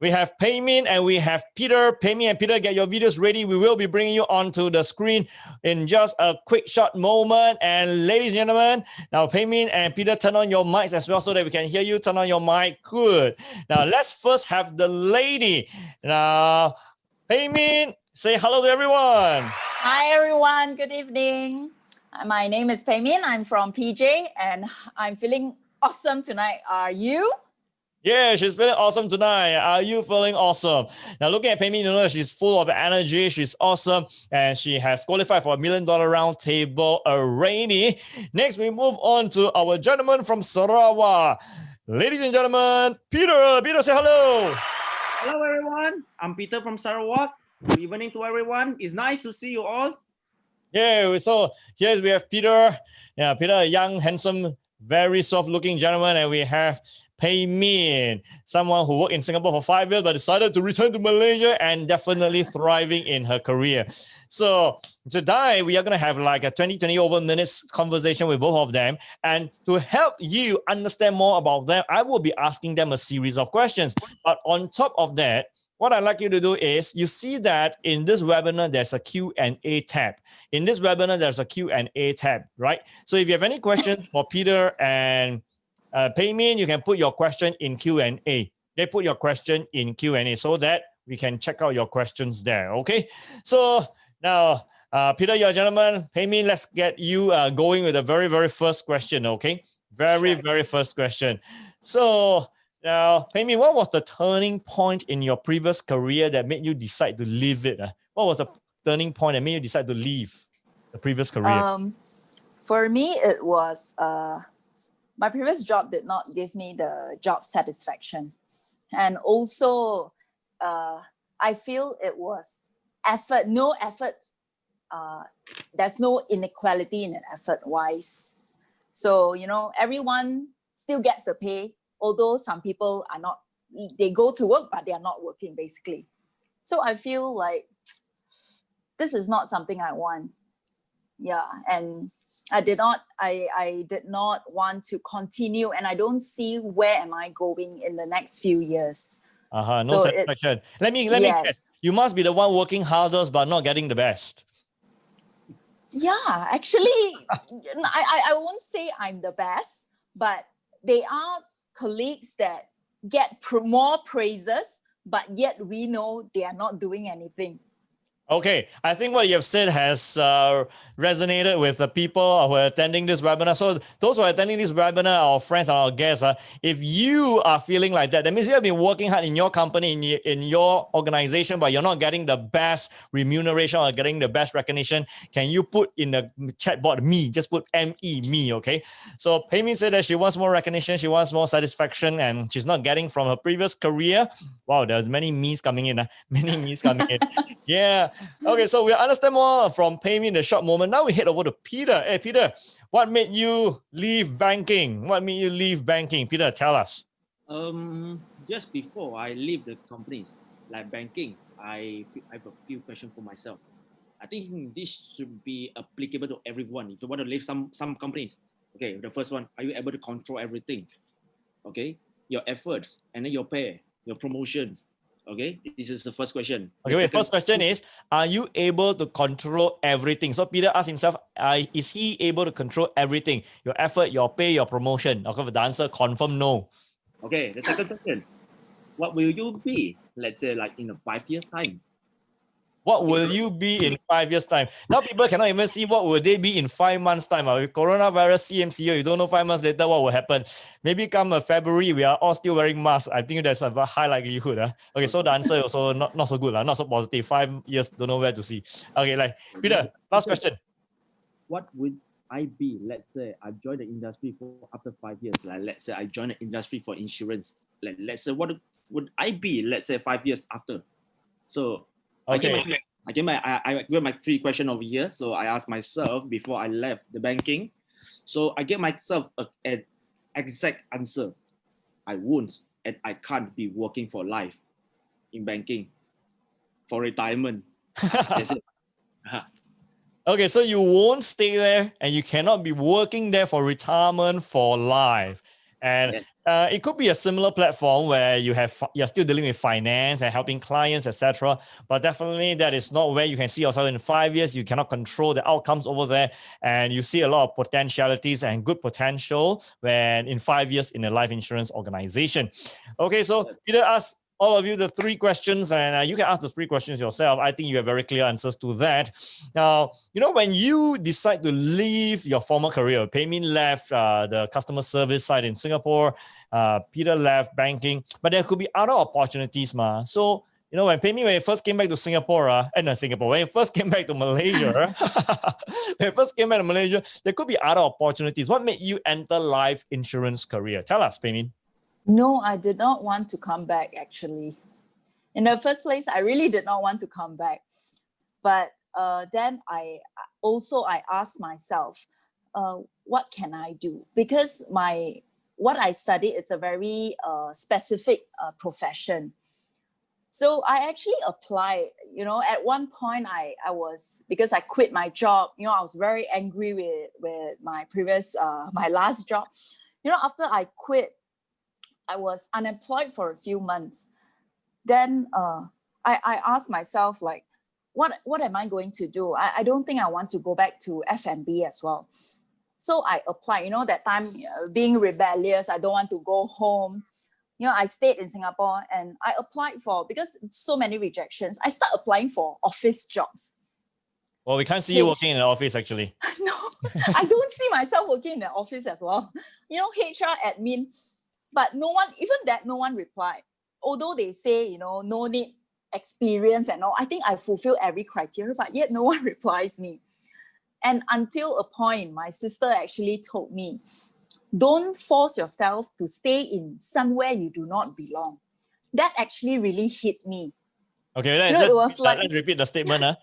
We have Paymin and we have Peter. Paymin and Peter, get your videos ready. We will be bringing you onto the screen in just a quick short moment. And ladies and gentlemen, now Paymin and Peter, turn on your mics as well so that we can hear you. Turn on your mic. Good. Now let's first have the lady. Now, Paymin, say hello to everyone. Hi everyone, good evening. My name is Paymin. I'm from PJ and I'm feeling awesome tonight. Are you? Yeah, she's feeling awesome tonight. Are you feeling awesome? Now, looking at Paymin, you know that she's full of energy. She's awesome. And she has qualified for $1 million round table already. Next, we move on to our gentleman from Sarawak. Ladies and gentlemen, Peter. Peter, say hello. Hello, everyone. I'm Peter from Sarawak. Good evening to everyone. It's nice to see you all. Yeah, so here we have Peter. Yeah, Peter, a young, handsome, very soft-looking gentleman. And we have Paymin, someone who worked in Singapore for 5 years but decided to return to Malaysia and definitely thriving in her career. So today we are going to have like a 20 over minutes conversation with both of them. And to help you understand more about them, I will be asking them a series of questions. But on top of that, what I'd like you to do is, you see that in this webinar, there's a Q&A tab. In this webinar, there's a Q&A tab, right? So if you have any questions for Peter and Paymin, you can put your question in Q&A. They put your question in Q&A so that we can check out your questions there, okay? So now, Peter, you're a gentleman. Paymin, let's get you going with the very, very first question, okay? Very first question. So now, Paymin, what was the turning point in your previous career that made you decide to leave it? What was the turning point that made you decide to leave the previous career? For me, it was my previous job did not give me the job satisfaction. And also, I feel it was effort, no effort. There's no inequality in an effort-wise. So, you know, everyone still gets the pay, although some people are not, they go to work, but they are not working basically. So I feel like this is not something I want. Yeah, and I did not want to continue, and I don't see where am I going in the next few years. No satisfaction. Let me guess. You must be the one working hardest but not getting the best. Yeah, actually, I won't say I'm the best, but they are colleagues that get more praises, but yet we know they are not doing anything. Okay, I think what you have said has resonated with the people who are attending this webinar. So those who are attending this webinar, our friends, our guests, if you are feeling like that, that means you have been working hard in your company, in your organization, but you're not getting the best remuneration or getting the best recognition. Can you put in the chat box me? Just put M-E, me, okay? So Paymin said that she wants more recognition, she wants more satisfaction, and she's not getting from her previous career. Wow, there's many me's coming in. Many me's coming in. Yeah. Okay, so we understand more from Paymin in a short moment. Now we head over to Peter. Hey, Peter, what made you leave banking? What made you leave banking? Peter, tell us. Just before I leave the companies like banking, I have a few questions for myself. I think this should be applicable to everyone. If you want to leave some companies, okay, the first one, are you able to control everything? Okay, your efforts and then your pay, your promotions. Okay, this is the first question. Okay, wait, first question is, are you able to control everything? So Peter asked himself, is he able to control everything? Your effort, your pay, your promotion? Okay, the answer, confirm no. Okay, the second question, what will you be, let's say, like in a 5 years time? What will you be in 5 years' time? Now people cannot even see what will they be in 5 months' time. With coronavirus, CMCO, you don't know 5 months later what will happen. Maybe come February, we are all still wearing masks. I think there's a high likelihood. Okay, so the answer also not so good, not so positive. 5 years, don't know where to see. Okay, like Peter, last question. What would I be? Let's say I joined the industry for after 5 years. Like let's say I joined the industry for insurance. Let's say what would I be? Let's say 5 years after. So okay. I get my 3 questions over here. So I asked myself before I left the banking. So I get myself an exact answer. I won't and I can't be working for life in banking for retirement. That's it. Okay, so you won't stay there and you cannot be working there for retirement for life. And it could be a similar platform where you're still dealing with finance and helping clients, etc. But definitely that is not where you can see yourself in 5 years. You cannot control the outcomes over there, and you see a lot of potentialities and good potential when in 5 years in a life insurance organization. Okay, so Peter asked all of you the 3 questions, and you can ask the 3 questions yourself. I think you have very clear answers to that. Now, when you decide to leave your former career, Peimin left the customer service side in Singapore, Peter left banking, but there could be other opportunities, ma. So, when Peimin, when he first came back to Singapore, when he first came back to Malaysia, there could be other opportunities. What made you enter life insurance career? Tell us, Peimin. No, I did not want to come back, actually. In the first place, I really did not want to come back. But then I asked myself, what can I do? Because what I studied, it's a very specific profession. So I actually applied. At one point I was, because I quit my job, I was very angry with my previous, my last job. After I quit, I was unemployed for a few months. Then I asked myself, like, what am I going to do? I don't think I want to go back to F&B as well. So I applied. That time, being rebellious, I don't want to go home. I stayed in Singapore and I applied for, because so many rejections, I started applying for office jobs. Well, we can't see you working in an office, actually. No, I don't see myself working in the office as well. HR admin. But no one replied. Although they say, no need experience and all, I think I fulfill every criteria, but yet no one replies me. And until a point, my sister actually told me, don't force yourself to stay in somewhere you do not belong. That actually really hit me. Okay, let's repeat the statement.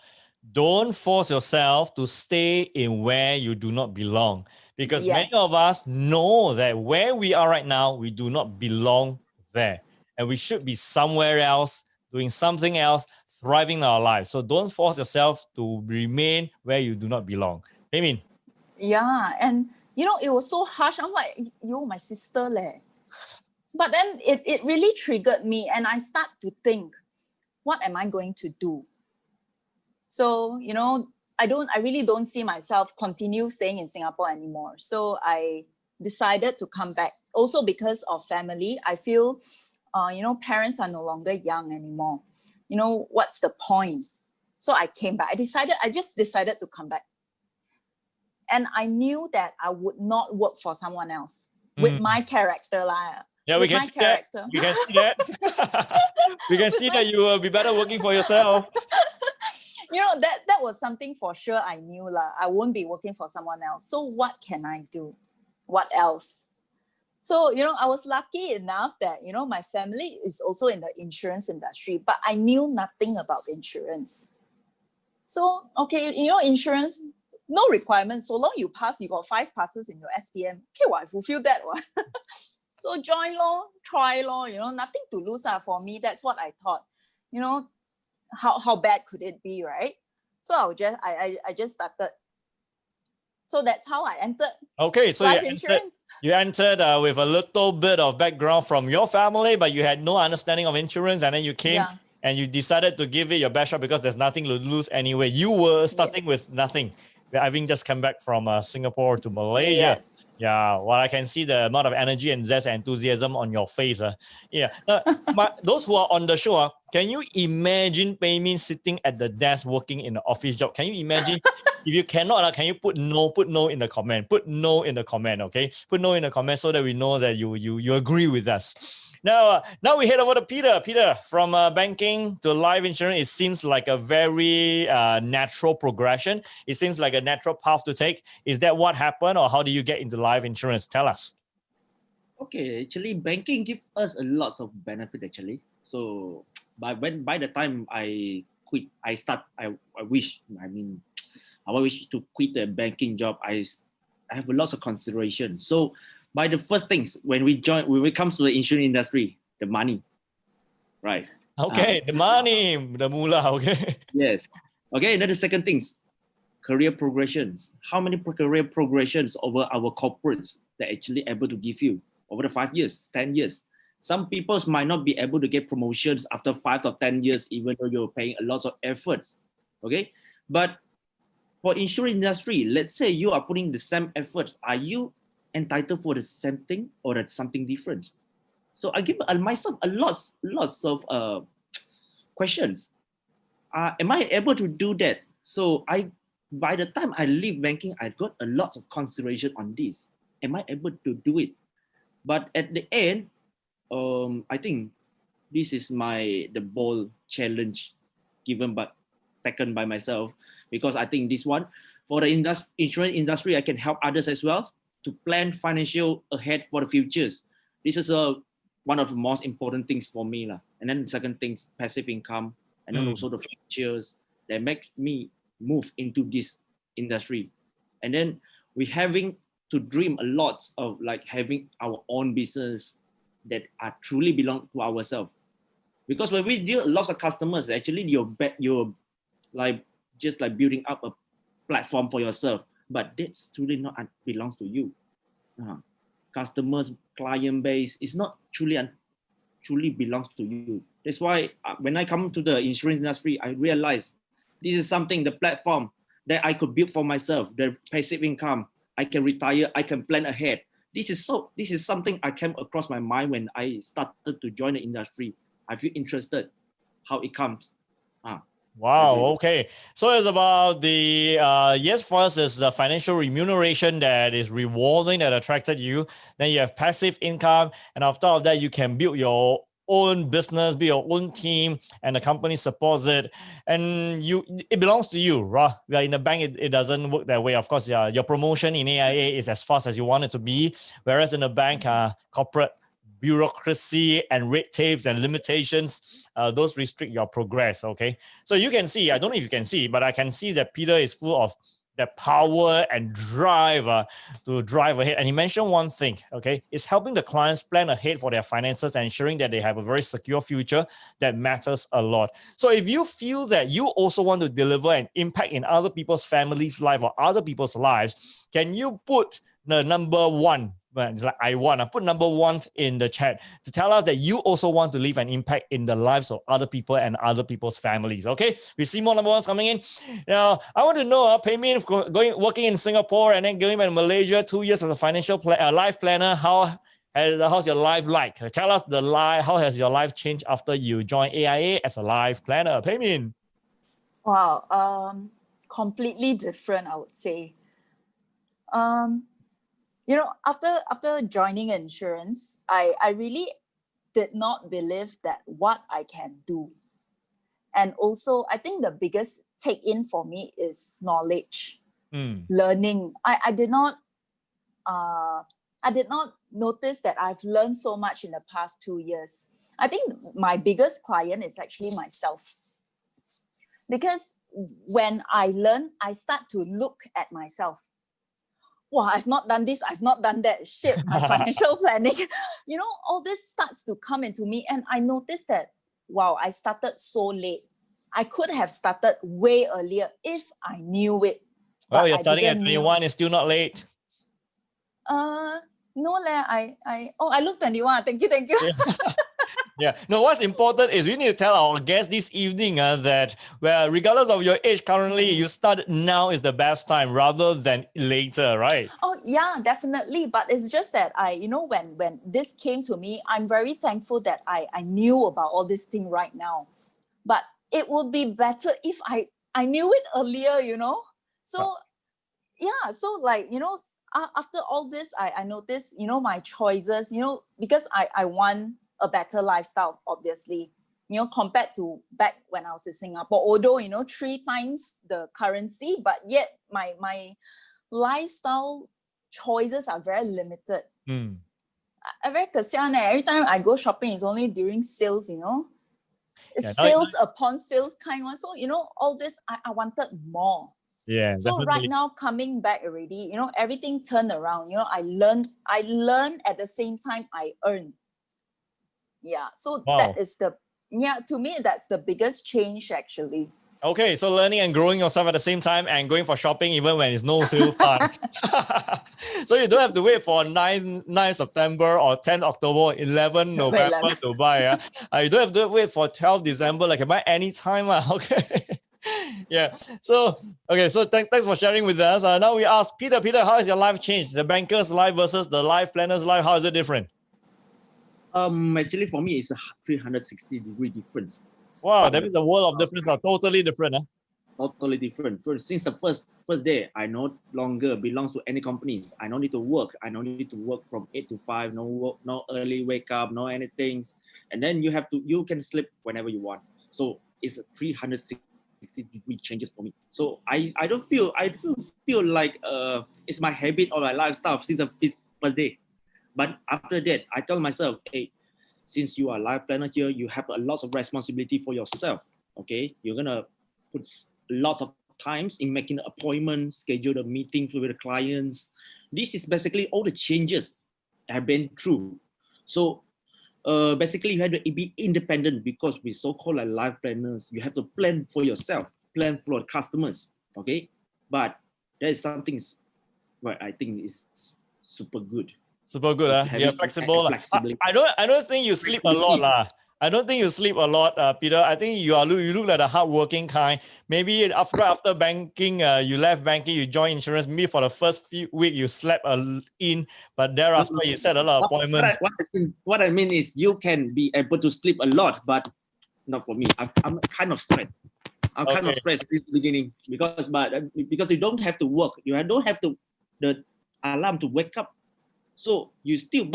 Don't force yourself to stay in where you do not belong. Because many of us know that where we are right now, we do not belong there. And we should be somewhere else, doing something else, thriving in our lives. So don't force yourself to remain where you do not belong. Peimin. Yeah, and it was so harsh. I'm like, my sister leh. But then it really triggered me, and I start to think, what am I going to do? So, I really don't see myself continue staying in Singapore anymore. So I decided to come back. Also because of family, I feel, parents are no longer young anymore. What's the point? So I came back. I just decided to come back. And I knew that I would not work for someone else with my character. Yeah, we can see that. We can see that. We can see that you will be better working for yourself. That was something for sure I knew. I won't be working for someone else. So what can I do? What else? So, I was lucky enough that, my family is also in the insurance industry, but I knew nothing about insurance. So, okay, insurance, no requirements. So long you pass, you got 5 passes in your SPM. Okay, I fulfill that one. So join try nothing to lose for me. That's what I thought. How bad could it be, right? So I just started. So that's how I entered. Okay, so life insurance. You entered with a little bit of background from your family, but you had no understanding of insurance, and then you came and you decided to give it your best shot because there's nothing to lose anyway. You were starting with nothing. Having just come back from Singapore to Malaysia. Yes. Yeah, well, I can see the amount of energy and zest and enthusiasm on your face. Yeah. Now, those who are on the show, can you imagine Peimin sitting at the desk working in an office job? Can you imagine? If you cannot, can you put no in the comment? Put no in the comment, okay? Put no in the comment so that we know that you agree with us. Now we head over to Peter. Peter, from banking to life insurance, it seems like a very natural progression. It seems like a natural path to take. Is that what happened, or how do you get into life insurance? Tell us. Okay, actually, banking gives us a lot of benefit actually. So, by the time I quit, I wish to quit the banking job. I have a lot of consideration. So, by the first things when it comes to the insurance industry, the money, right? Okay, the money, the moolah. Okay. Yes. Okay. And then the second things, career progressions. How many career progressions over our corporates that actually able to give you? over the 5 years, 10 years. Some people might not be able to get promotions after 5 or 10 years, even though you're paying a lot of efforts. Okay, but for insurance industry, let's say you are putting the same efforts, are you entitled for the same thing or that's something different? So I give myself lots of questions. Am I able to do that? So by the time I leave banking, I got a lot of consideration on this. Am I able to do it? But at the end, I think this is the bold challenge taken by myself, because I think this one, for the insurance industry, I can help others as well to plan financial ahead for the futures. This is one of the most important things for me. And then the second thing, passive income, and then also the futures that makes me move into this industry. And then we having to dream a lot of like having our own business that are truly belong to ourselves. Because when we deal with lots of customers, actually you're like just like building up a platform for yourself, but that's truly not belongs to you. Customers, client base is not truly belongs to you. That's why when I come to the insurance industry, I realize this is something, the platform that I could build for myself, the passive income. I can retire, I can plan ahead. This is something I came across my mind when I started to join the industry. I feel interested how it comes. Wow. Okay. So it's about the yes, first is the financial remuneration that is rewarding, that attracted you. Then you have passive income, and after all that, you can build your own business, be your own team, and the company supports it, and it belongs to you, right? In the bank, it doesn't work that way. Of course, your promotion in AIA is as fast as you want it to be, whereas in the bank, corporate bureaucracy and red tapes and limitations, those restrict your progress. Okay, so you can see, I don't know if you can see, but I can see that Peter is full of the power and drive to drive ahead. And he mentioned one thing, okay, it's helping the clients plan ahead for their finances and ensuring that they have a very secure future. That matters a lot. So if you feel that you also want to deliver an impact in other people's families' life or other people's lives, can you put the number one? It's like I want to put number one in the chat to tell us that you also want to leave an impact in the lives of other people and other people's families. Okay, we see more number ones coming in. Now, I want to know, Pei Min, working in Singapore and then going to Malaysia 2 years as a financial life planner. How's your life like? Tell us how has your life changed after you joined AIA as a life planner, Pei Min? Wow, completely different, I would say. After joining insurance, I really did not believe that what I can do. And also, I think the biggest take in for me is knowledge, learning. I did not notice that I've learned so much in the past 2 years. I think my biggest client is actually myself. Because when I learn, I start to look at myself. Wow, I've not done this, I've not done that. Shit, my financial planning. All this starts to come into me. And I noticed that, wow, I started so late. I could have started way earlier if I knew it. Well, you're starting at 21, it's still not late. No, I look 21. Thank you. Yeah. Yeah. No, what's important is we need to tell our guests this evening that regardless of your age currently, you start now is the best time rather than later, right? Oh, yeah, definitely. But it's just that when this came to me, I'm very thankful that I knew about all this thing right now. But it would be better if I knew it earlier, So, yeah, so after all this, I noticed, my choices, because I want a better lifestyle, obviously, compared to back when I was in Singapore, although, 3 times the currency, but yet my lifestyle choices are very limited. I very kasian. Every time I go shopping, it's only during sales, It's sales upon sales kind one. So, all this, I wanted more. Yeah. So definitely. right now, coming back already, everything turned around. I learned at the same time I earned. Yeah. So Wow. that is to me, that's the biggest change actually. Okay, so learning and growing yourself at the same time and going for shopping even when it's no sale time. So you don't have to wait for 9 September or 10 October, 11 November to buy. You don't have to wait for 12 December, like you buy anytime. Okay. Yeah. So, okay. So thanks for sharing with us. Now we ask Peter, how has your life changed? The banker's life versus the life planner's life. How is it different? Actually, for me, it's a 360-degree difference. Wow, that means the world of difference are totally different. Totally different. Since the first day, I no longer belongs to any companies. I don't need to work. I don't need to work from 8 to 5. No work, no early wake up, no anything. And then you can sleep whenever you want. So it's a 360-degree changes for me. So I don't feel like it's my habit or my lifestyle since the first day. But after that, I tell myself, hey, since you are a life planner here, you have a lot of responsibility for yourself. Okay, you're gonna put lots of times in making appointments, schedule the meetings with the clients. This is basically all the changes I've been through. So basically you have to be independent because we're so-called like life planners. You have to plan for yourself, plan for customers. Okay, but there is something what I think is super good. Super good, You're flexible. I don't think you sleep a lot, I don't think you sleep a lot, Peter. I think you look like a hardworking kind. Maybe after banking, you left banking, you joined insurance. Maybe for the first few weeks you slept in, but thereafter you set a lot of appointments. What I mean is you can be able to sleep a lot, but not for me. I'm kind of stressed. I'm kind of stressed this beginning because you don't have to work. You don't have the alarm to wake up. So you still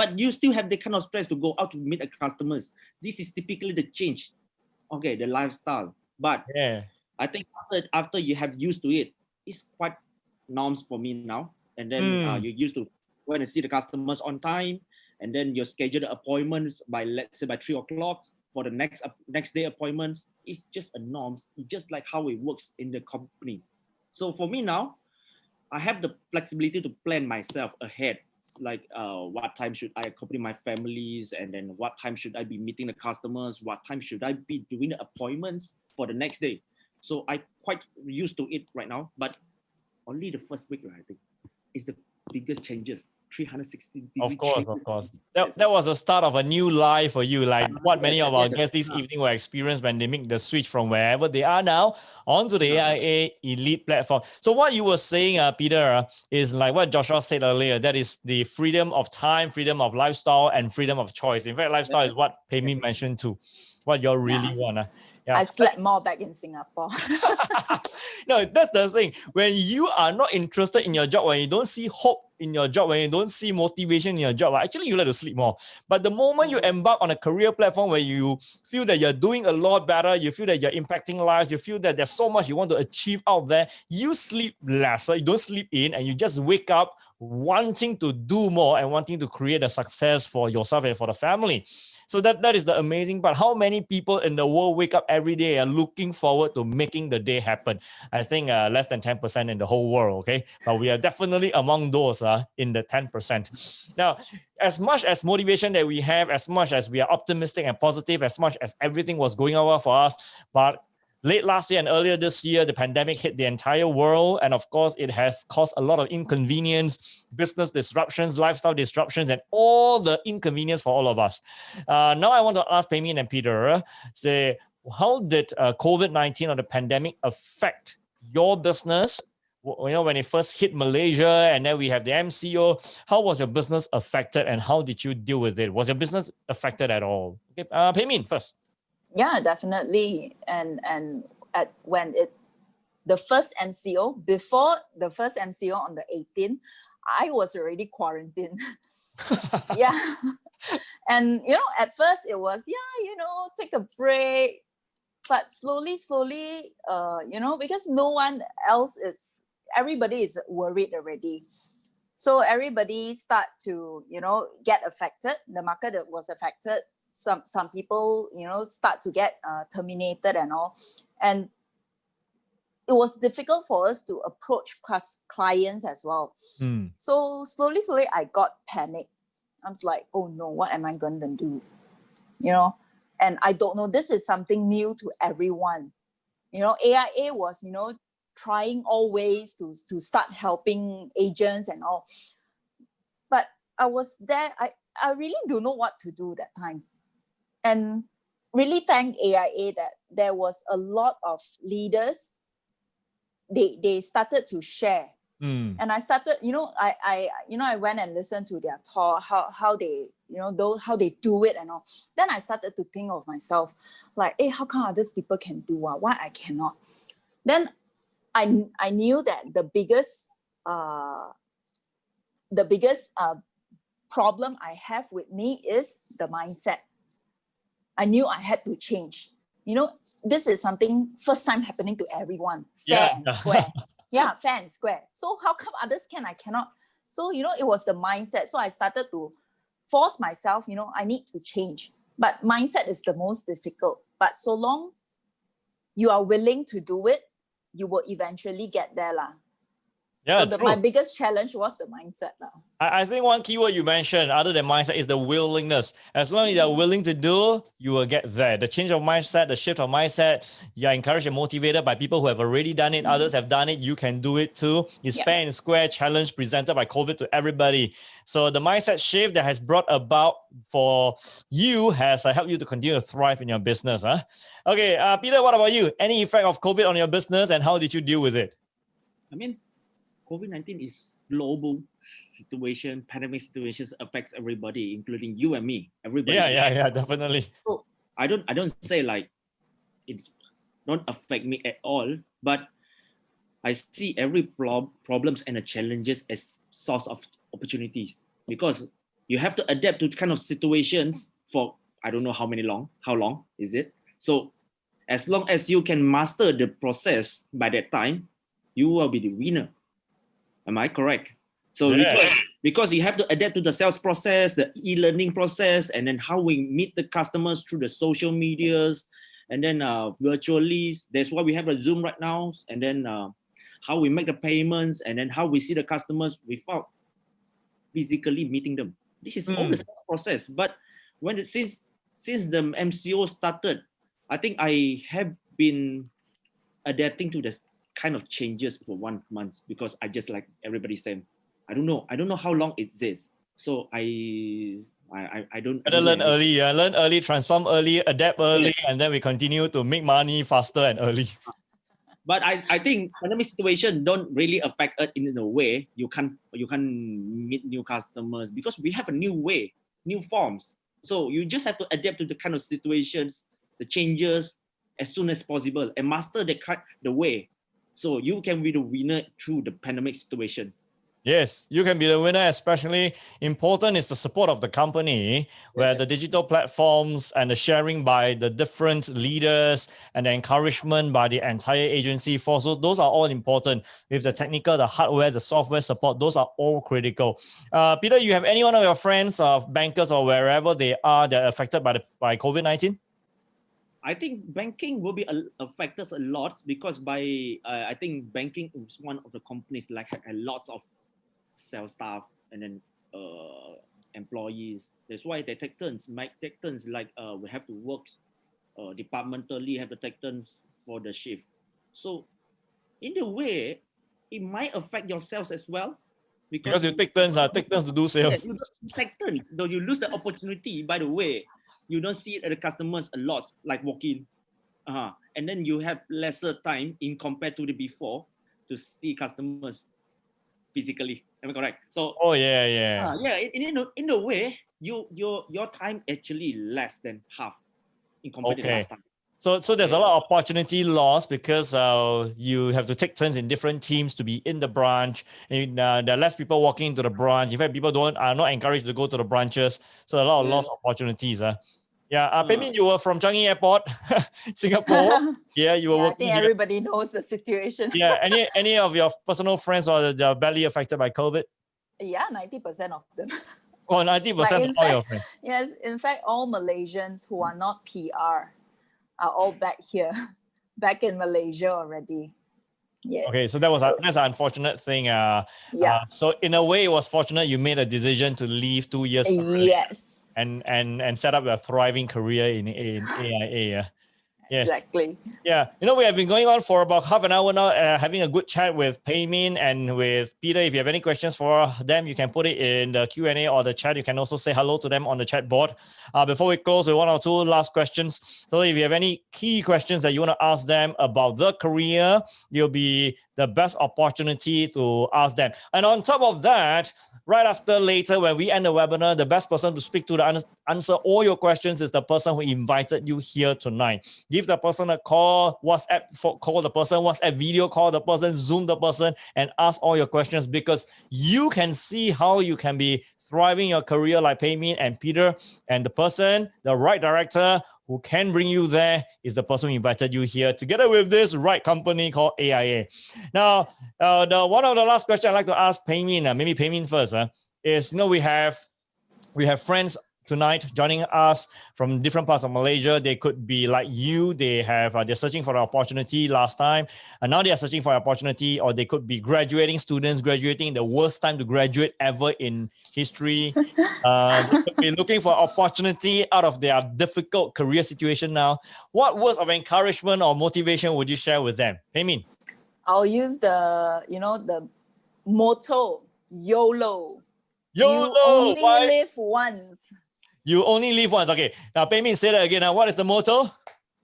have the kind of stress to go out to meet the customers. This is typically the change, okay, the lifestyle. But yeah, I think after you have used to it, it's quite norms for me now. And then you used to go and see the customers on time, and then you schedule the appointments by, let's say, by 3 o'clock for the next day appointments. It's just a norms. It's just like how it works in the companies. So for me now, I have the flexibility to plan myself ahead. Like what time should I accompany my families, and then what time should I be meeting the customers, what time should I be doing the appointments for the next day. So I quite used to it right now, but only the first week, I think, is the biggest changes. 360 of course. That was the start of a new life for you, like what many of our guests this evening will experience when they make the switch from wherever they are now onto the AIA Elite platform. So what you were saying, Peter, is like what Joshua said earlier, that is the freedom of time, freedom of lifestyle, and freedom of choice. In fact, lifestyle is what Pei Min mentioned too, what you really want. Yeah. I slept more back in Singapore. No, that's the thing. When you are not interested in your job, when you don't see hope in your job, when you don't see motivation in your job, actually you like to sleep more. But the moment you embark on a career platform where you feel that you're doing a lot better, you feel that you're impacting lives, you feel that there's so much you want to achieve out there, you sleep less. So you don't sleep in, and you just wake up wanting to do more and wanting to create a success for yourself and for the family. So that is the amazing part. How many people in the world wake up every day and looking forward to making the day happen? I think less than 10% in the whole world, okay? But we are definitely among those in the 10%. Now, as much as motivation that we have, as much as we are optimistic and positive, as much as everything was going well for us, but late last year and earlier this year, the pandemic hit the entire world. And of course, it has caused a lot of inconvenience, business disruptions, lifestyle disruptions, and all the inconvenience for all of us. Now I want to ask Pei Min and Peter, say, how did COVID-19 or the pandemic affect your business? You know, when it first hit Malaysia and then we have the MCO, how was your business affected and how did you deal with it? Was your business affected at all? Okay, Pei Min first. Yeah, definitely. And when the first MCO, before the first MCO on the 18th, I was already quarantined. Yeah. And, you know, at first it was, take a break. But slowly, you know, because no one else everybody is worried already. So everybody start to, get affected. The market was affected. Some people, start to get terminated and all. And it was difficult for us to approach clients as well. So slowly, I got panicked. I was like, oh no, what am I going to do? And I don't know, this is something new to everyone. AIA was, trying all ways to start helping agents and all. But I was there, I really don't know what to do that time. And really thank AIA that there was a lot of leaders, they started to share. And I started, I went and listened to their talk, how they, how they do it and all. Then I started to think of myself, like, hey, how come others people can do why I cannot? Then I knew that the biggest problem I have with me is the mindset. I knew I had to change. This is something first time happening to everyone, fair and square. Yeah, fair and square. So how come others can, I cannot? So, it was the mindset. So I started to force myself, I need to change. But mindset is the most difficult. But so long you are willing to do it, you will eventually get there. Yeah, so my biggest challenge was the mindset. I think one keyword you mentioned, other than mindset, is the willingness. As long as you're willing to do, you will get there. The change of mindset, the shift of mindset, you're encouraged and motivated by people who have already done it. Others have done it. You can do it too. It's fair and square challenge presented by COVID to everybody. So the mindset shift that has brought about for you has helped you to continue to thrive in your business. Okay, Peter, what about you? Any effect of COVID on your business and how did you deal with it? I mean, COVID-19 is global situation, pandemic situations affects everybody, including you and me. Everybody. Yeah, definitely. So I don't say like it's don't affect me at all, but I see every problems and the challenges as source of opportunities, because you have to adapt to kind of situations for I don't know how long is it? So as long as you can master the process by that time, you will be the winner. Am I correct? So because you have to adapt to the sales process, the e-learning process, and then how we meet the customers through the social medias, and then virtually. That's why we have a Zoom right now, and then how we make the payments, and then how we see the customers without physically meeting them. This is all the sales process. But since the MCO started, I think I have been adapting to this kind of changes for 1 month, because I just like everybody saying, I don't know how long it is. So I don't learn early, learn early, transform early, adapt early, and then we continue to make money faster and early. But I think pandemic situation don't really affect us in a way. You can meet new customers because we have a new way, new forms. So you just have to adapt to the kind of situations, the changes as soon as possible, and master the way. So you can be the winner through the pandemic situation. Yes, you can be the winner. Especially important is the support of the company, where the digital platforms and the sharing by the different leaders and the encouragement by the entire agency force. So those are all important. With the technical, the hardware, the software support, those are all critical. Peter, you have any one of your friends or bankers or wherever they are that are affected by COVID-19? I think banking will be affected a lot, because I think banking is one of the companies like a lots of sales staff and then employees. That's why they take turns. Might take turns, like we have to work departmentally, have to take turns for the shift. So in a way, it might affect yourselves as well, because you take turns to do sales. You take turns, though you lose the opportunity. By the way, you don't see it at the customers a lot, like walk-in. And then you have lesser time in compared to the before to see customers physically. Am I correct? So in a way, your time actually less than half in compared to the last time. So there's a lot of opportunity lost because you have to take turns in different teams to be in the branch, and there are less people walking into the branch. In fact, people are not encouraged to go to the branches. So a lot of lost opportunities. Pei-Min, you were from Changi Airport, Singapore. You were working. I think everybody knows the situation. Any of your personal friends or they're badly affected by COVID? Yeah, 90% of them. Oh, 90% of all your friends. Yes, in fact, all Malaysians who are not PR are all back here, back in Malaysia already. Yes. Okay, so that's an unfortunate thing. So in a way, it was fortunate you made a decision to leave 2 years early. Yes. And set up a thriving career in AIA. Yes. Exactly. Yeah, we have been going on for about half an hour now, having a good chat with Pei Min and with Peter. If you have any questions for them, you can put it in the Q&A or the chat. You can also say hello to them on the chat board. Before we close with one or two last questions, so if you have any key questions that you want to ask them about the career, you'll be the best opportunity to ask them. And on top of that, right after later, when we end the webinar, the best person to speak to to answer all your questions is the person who invited you here tonight. Give the person a call, call the person, WhatsApp video call the person, Zoom the person, and ask all your questions, because you can see how you can be thriving your career like Pei Min and Peter, and the right director who can bring you there is the person who invited you here together with this right company called AIA. Now, one of the last questions I'd like to ask Pei Min, maybe Pei Min first, is we have friends tonight joining us from different parts of Malaysia. They could be like you. They're searching for an opportunity last time, and now they are searching for an opportunity, or they could be graduating students, graduating in the worst time to graduate ever in history. They could be looking for opportunity out of their difficult career situation now. What words of encouragement or motivation would you share with them? Pei Min. I'll use the motto, YOLO. YOLO. You only Why? live once. You only live once. Okay. Now, Pei Min, say that again. Now, what is the motto?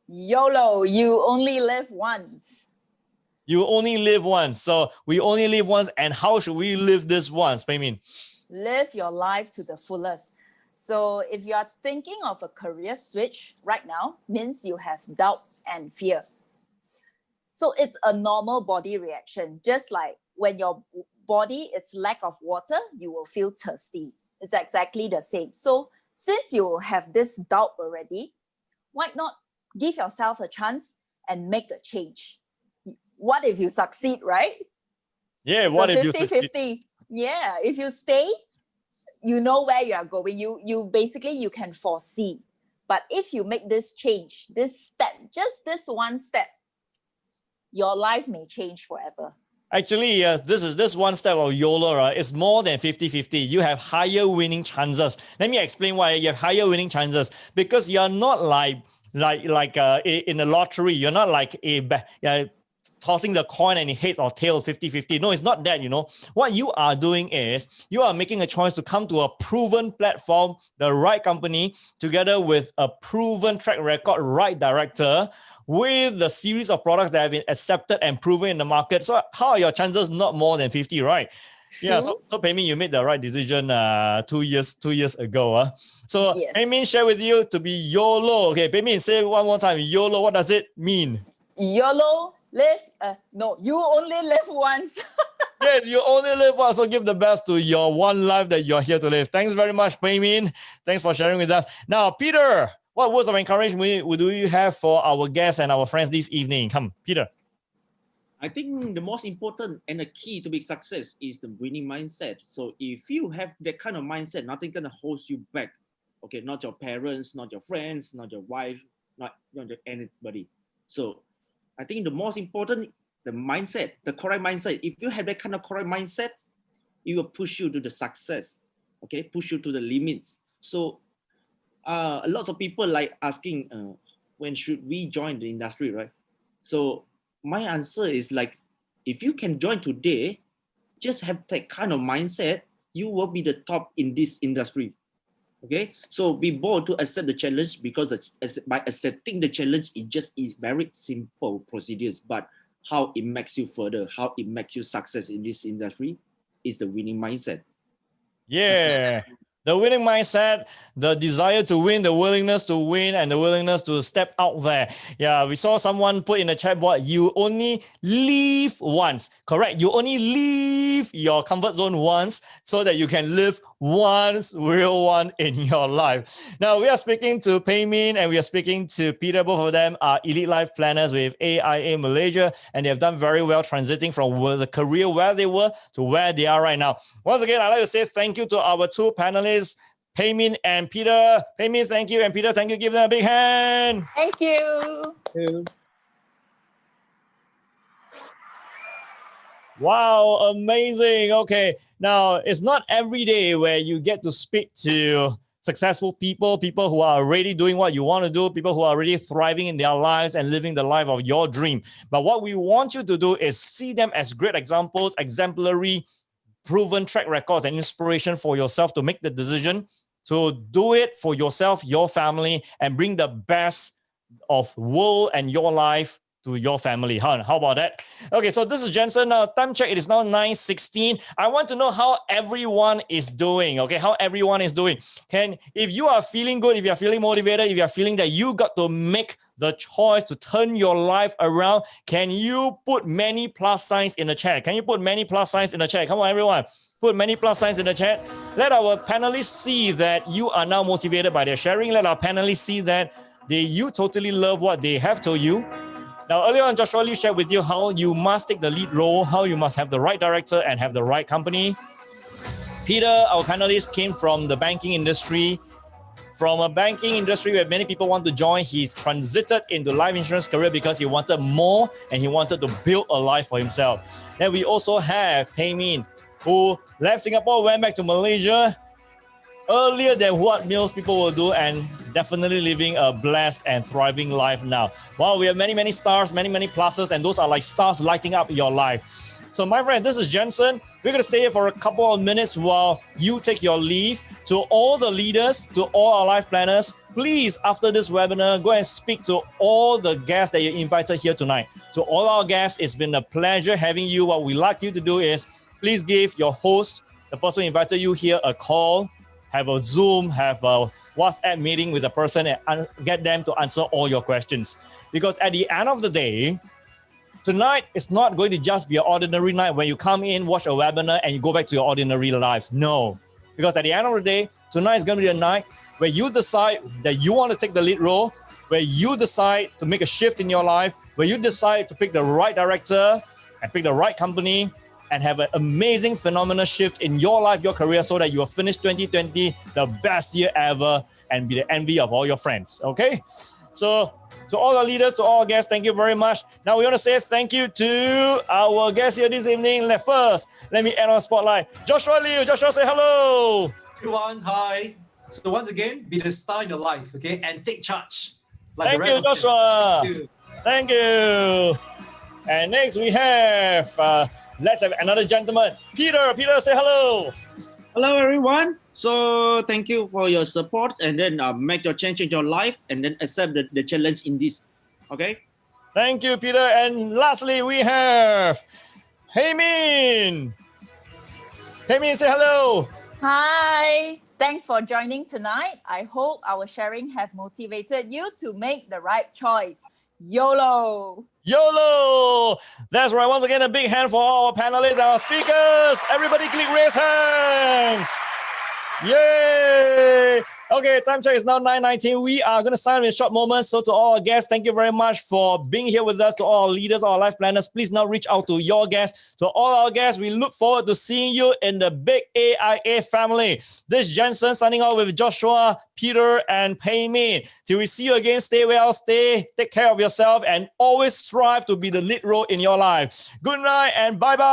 YOLO. You only live once. You only live once. So we only live once. And how should we live this once, Pei Min? Live your life to the fullest. So if you are thinking of a career switch right now, means you have doubt and fear. So it's a normal body reaction. Just like when your body is lack of water, you will feel thirsty. It's exactly the same. So since you have this doubt already, why not give yourself a chance and make a change? What if you succeed, right? Yeah, what so if you 50-50. Yeah, if you stay, you know where you are going. You basically, you can foresee. But if you make this change, this step, just this one step, your life may change forever. Actually, this one step of YOLO, right? It's more than 50-50. You have higher winning chances. Let me explain why you have higher winning chances. Because you're not like in the lottery. You're not like tossing the coin and it heads or tails 50-50. No, it's not that, What you are doing is you are making a choice to come to a proven platform, the right company, together with a proven track record, right director, with the series of products that have been accepted and proven in the market. So how are your chances not more than 50, right? True. Yeah, so Pei Min, you made the right decision 2 years ago. So yes. Pei Min share with you to be YOLO. Okay, Pei Min, say it one more time. YOLO, what does it mean? YOLO, you only live once. Yes, you only live once, so give the best to your one life that you're here to live. Thanks very much, Pei Min. Thanks for sharing with us. Now, Peter, what words of encouragement do you have for our guests and our friends this evening? Come, Peter. I think the most important and the key to big success is the winning mindset. So if you have that kind of mindset, nothing gonna hold you back. Okay, not your parents, not your friends, not your wife, not anybody. So I think the most important, the mindset, the correct mindset. If you have that kind of correct mindset, it will push you to the success. Okay, push you to the limits. So a lot of people like asking, when should we join the industry, right? So my answer is like, if you can join today, just have that kind of mindset, you will be the top in this industry. Okay, so be bold to accept the challenge, because by accepting the challenge, it just is very simple procedures. But how it makes you further, how it makes you success in this industry, is the winning mindset. Yeah. The winning mindset, the desire to win, the willingness to win, and the willingness to step out there. Yeah, we saw someone put in the chat board, you only live once. Correct. You only leave your comfort zone once so that you can live once, real one in your life. Now, we are speaking to Pei Min and we are speaking to Peter. Both of them are elite life planners with AIA Malaysia, and they have done very well transiting from the career where they were to where they are right now. Once again, I'd like to say thank you to our two panelists, Pei Min and Peter. Pei Min, thank you, and Peter, thank you. Give them a big hand. Thank you. Wow, amazing. Okay, now it's not every day where you get to speak to successful people, people who are already doing what you want to do, people who are already thriving in their lives and living the life of your dream. But what we want you to do is see them as great examples, exemplary, proven track records and inspiration for yourself to make the decision to do it for yourself, your family, and bring the best of world and your life to your family. How about that? Okay, so this is Jensen. Time check, it is now 9:16. I want to know how everyone is doing. Okay, how everyone is doing. If you are feeling good, if you are feeling motivated, if you are feeling that you got to make the choice to turn your life around, can you put many plus signs in the chat? Can you put many plus signs in the chat? Come on, everyone. Put many plus signs in the chat. Let our panelists see that you are now motivated by their sharing. Let our panelists see that you totally love what they have told you. Now, earlier on, Joshua Liu shared with you how you must take the lead role, how you must have the right director and have the right company. Peter, our panelist, came from the banking industry. From a banking industry where many people want to join, he's transited into life insurance career because he wanted more and he wanted to build a life for himself. Then we also have Pei Min, who left Singapore, went back to Malaysia earlier than what most people will do, and definitely living a blessed and thriving life now. Wow, we have many, many stars, many, many pluses, and those are like stars lighting up your life. So my friend, this is Jensen. We're going to stay here for a couple of minutes while you take your leave. To all the leaders, to all our life planners, please, after this webinar, go and speak to all the guests that you invited here tonight. To all our guests, it's been a pleasure having you. What we like you to do is please give your host, the person who invited you here, a call, have a Zoom, have a WhatsApp meeting with the person and get them to answer all your questions. Because at the end of the day, tonight is not going to just be an ordinary night when you come in, watch a webinar, and you go back to your ordinary lives. No. Because at the end of the day, tonight is going to be a night where you decide that you want to take the lead role, where you decide to make a shift in your life, where you decide to pick the right director and pick the right company and have an amazing, phenomenal shift in your life, your career, so that you will finish 2020 the best year ever and be the envy of all your friends. Okay? So, to all our leaders, to all our guests, thank you very much. Now we want to say thank you to our guests here this evening. First, let me add on spotlight. Joshua Liu. Joshua, say hello. Everyone, hi. So once again, be the star in your life, okay? And take charge. Like Thank you, Joshua. Thank you. Thank you. And next we have, let's have another gentleman. Peter. Peter, say hello. Hello, everyone. So thank you for your support, and then make your change in your life, and then accept the challenge in this. Okay. Thank you, Peter. And lastly, we have Pei Min. Pei Min, say hello. Hi, thanks for joining tonight. I hope our sharing have motivated you to make the right choice. YOLO! YOLO! That's right. Once again, a big hand for all our panelists and our speakers. Everybody click raise hands. Yay! Okay, time check is now 9:19. We are going to sign in a short moment. So to all our guests, thank you very much for being here with us. To all our leaders, our life planners, please now reach out to your guests. To all our guests, we look forward to seeing you in the big AIA family. This is Jensen signing out with Joshua, Peter, and Pei Min. Till we see you again, stay well, take care of yourself, and always strive to be the lead role in your life. Good night and bye-bye.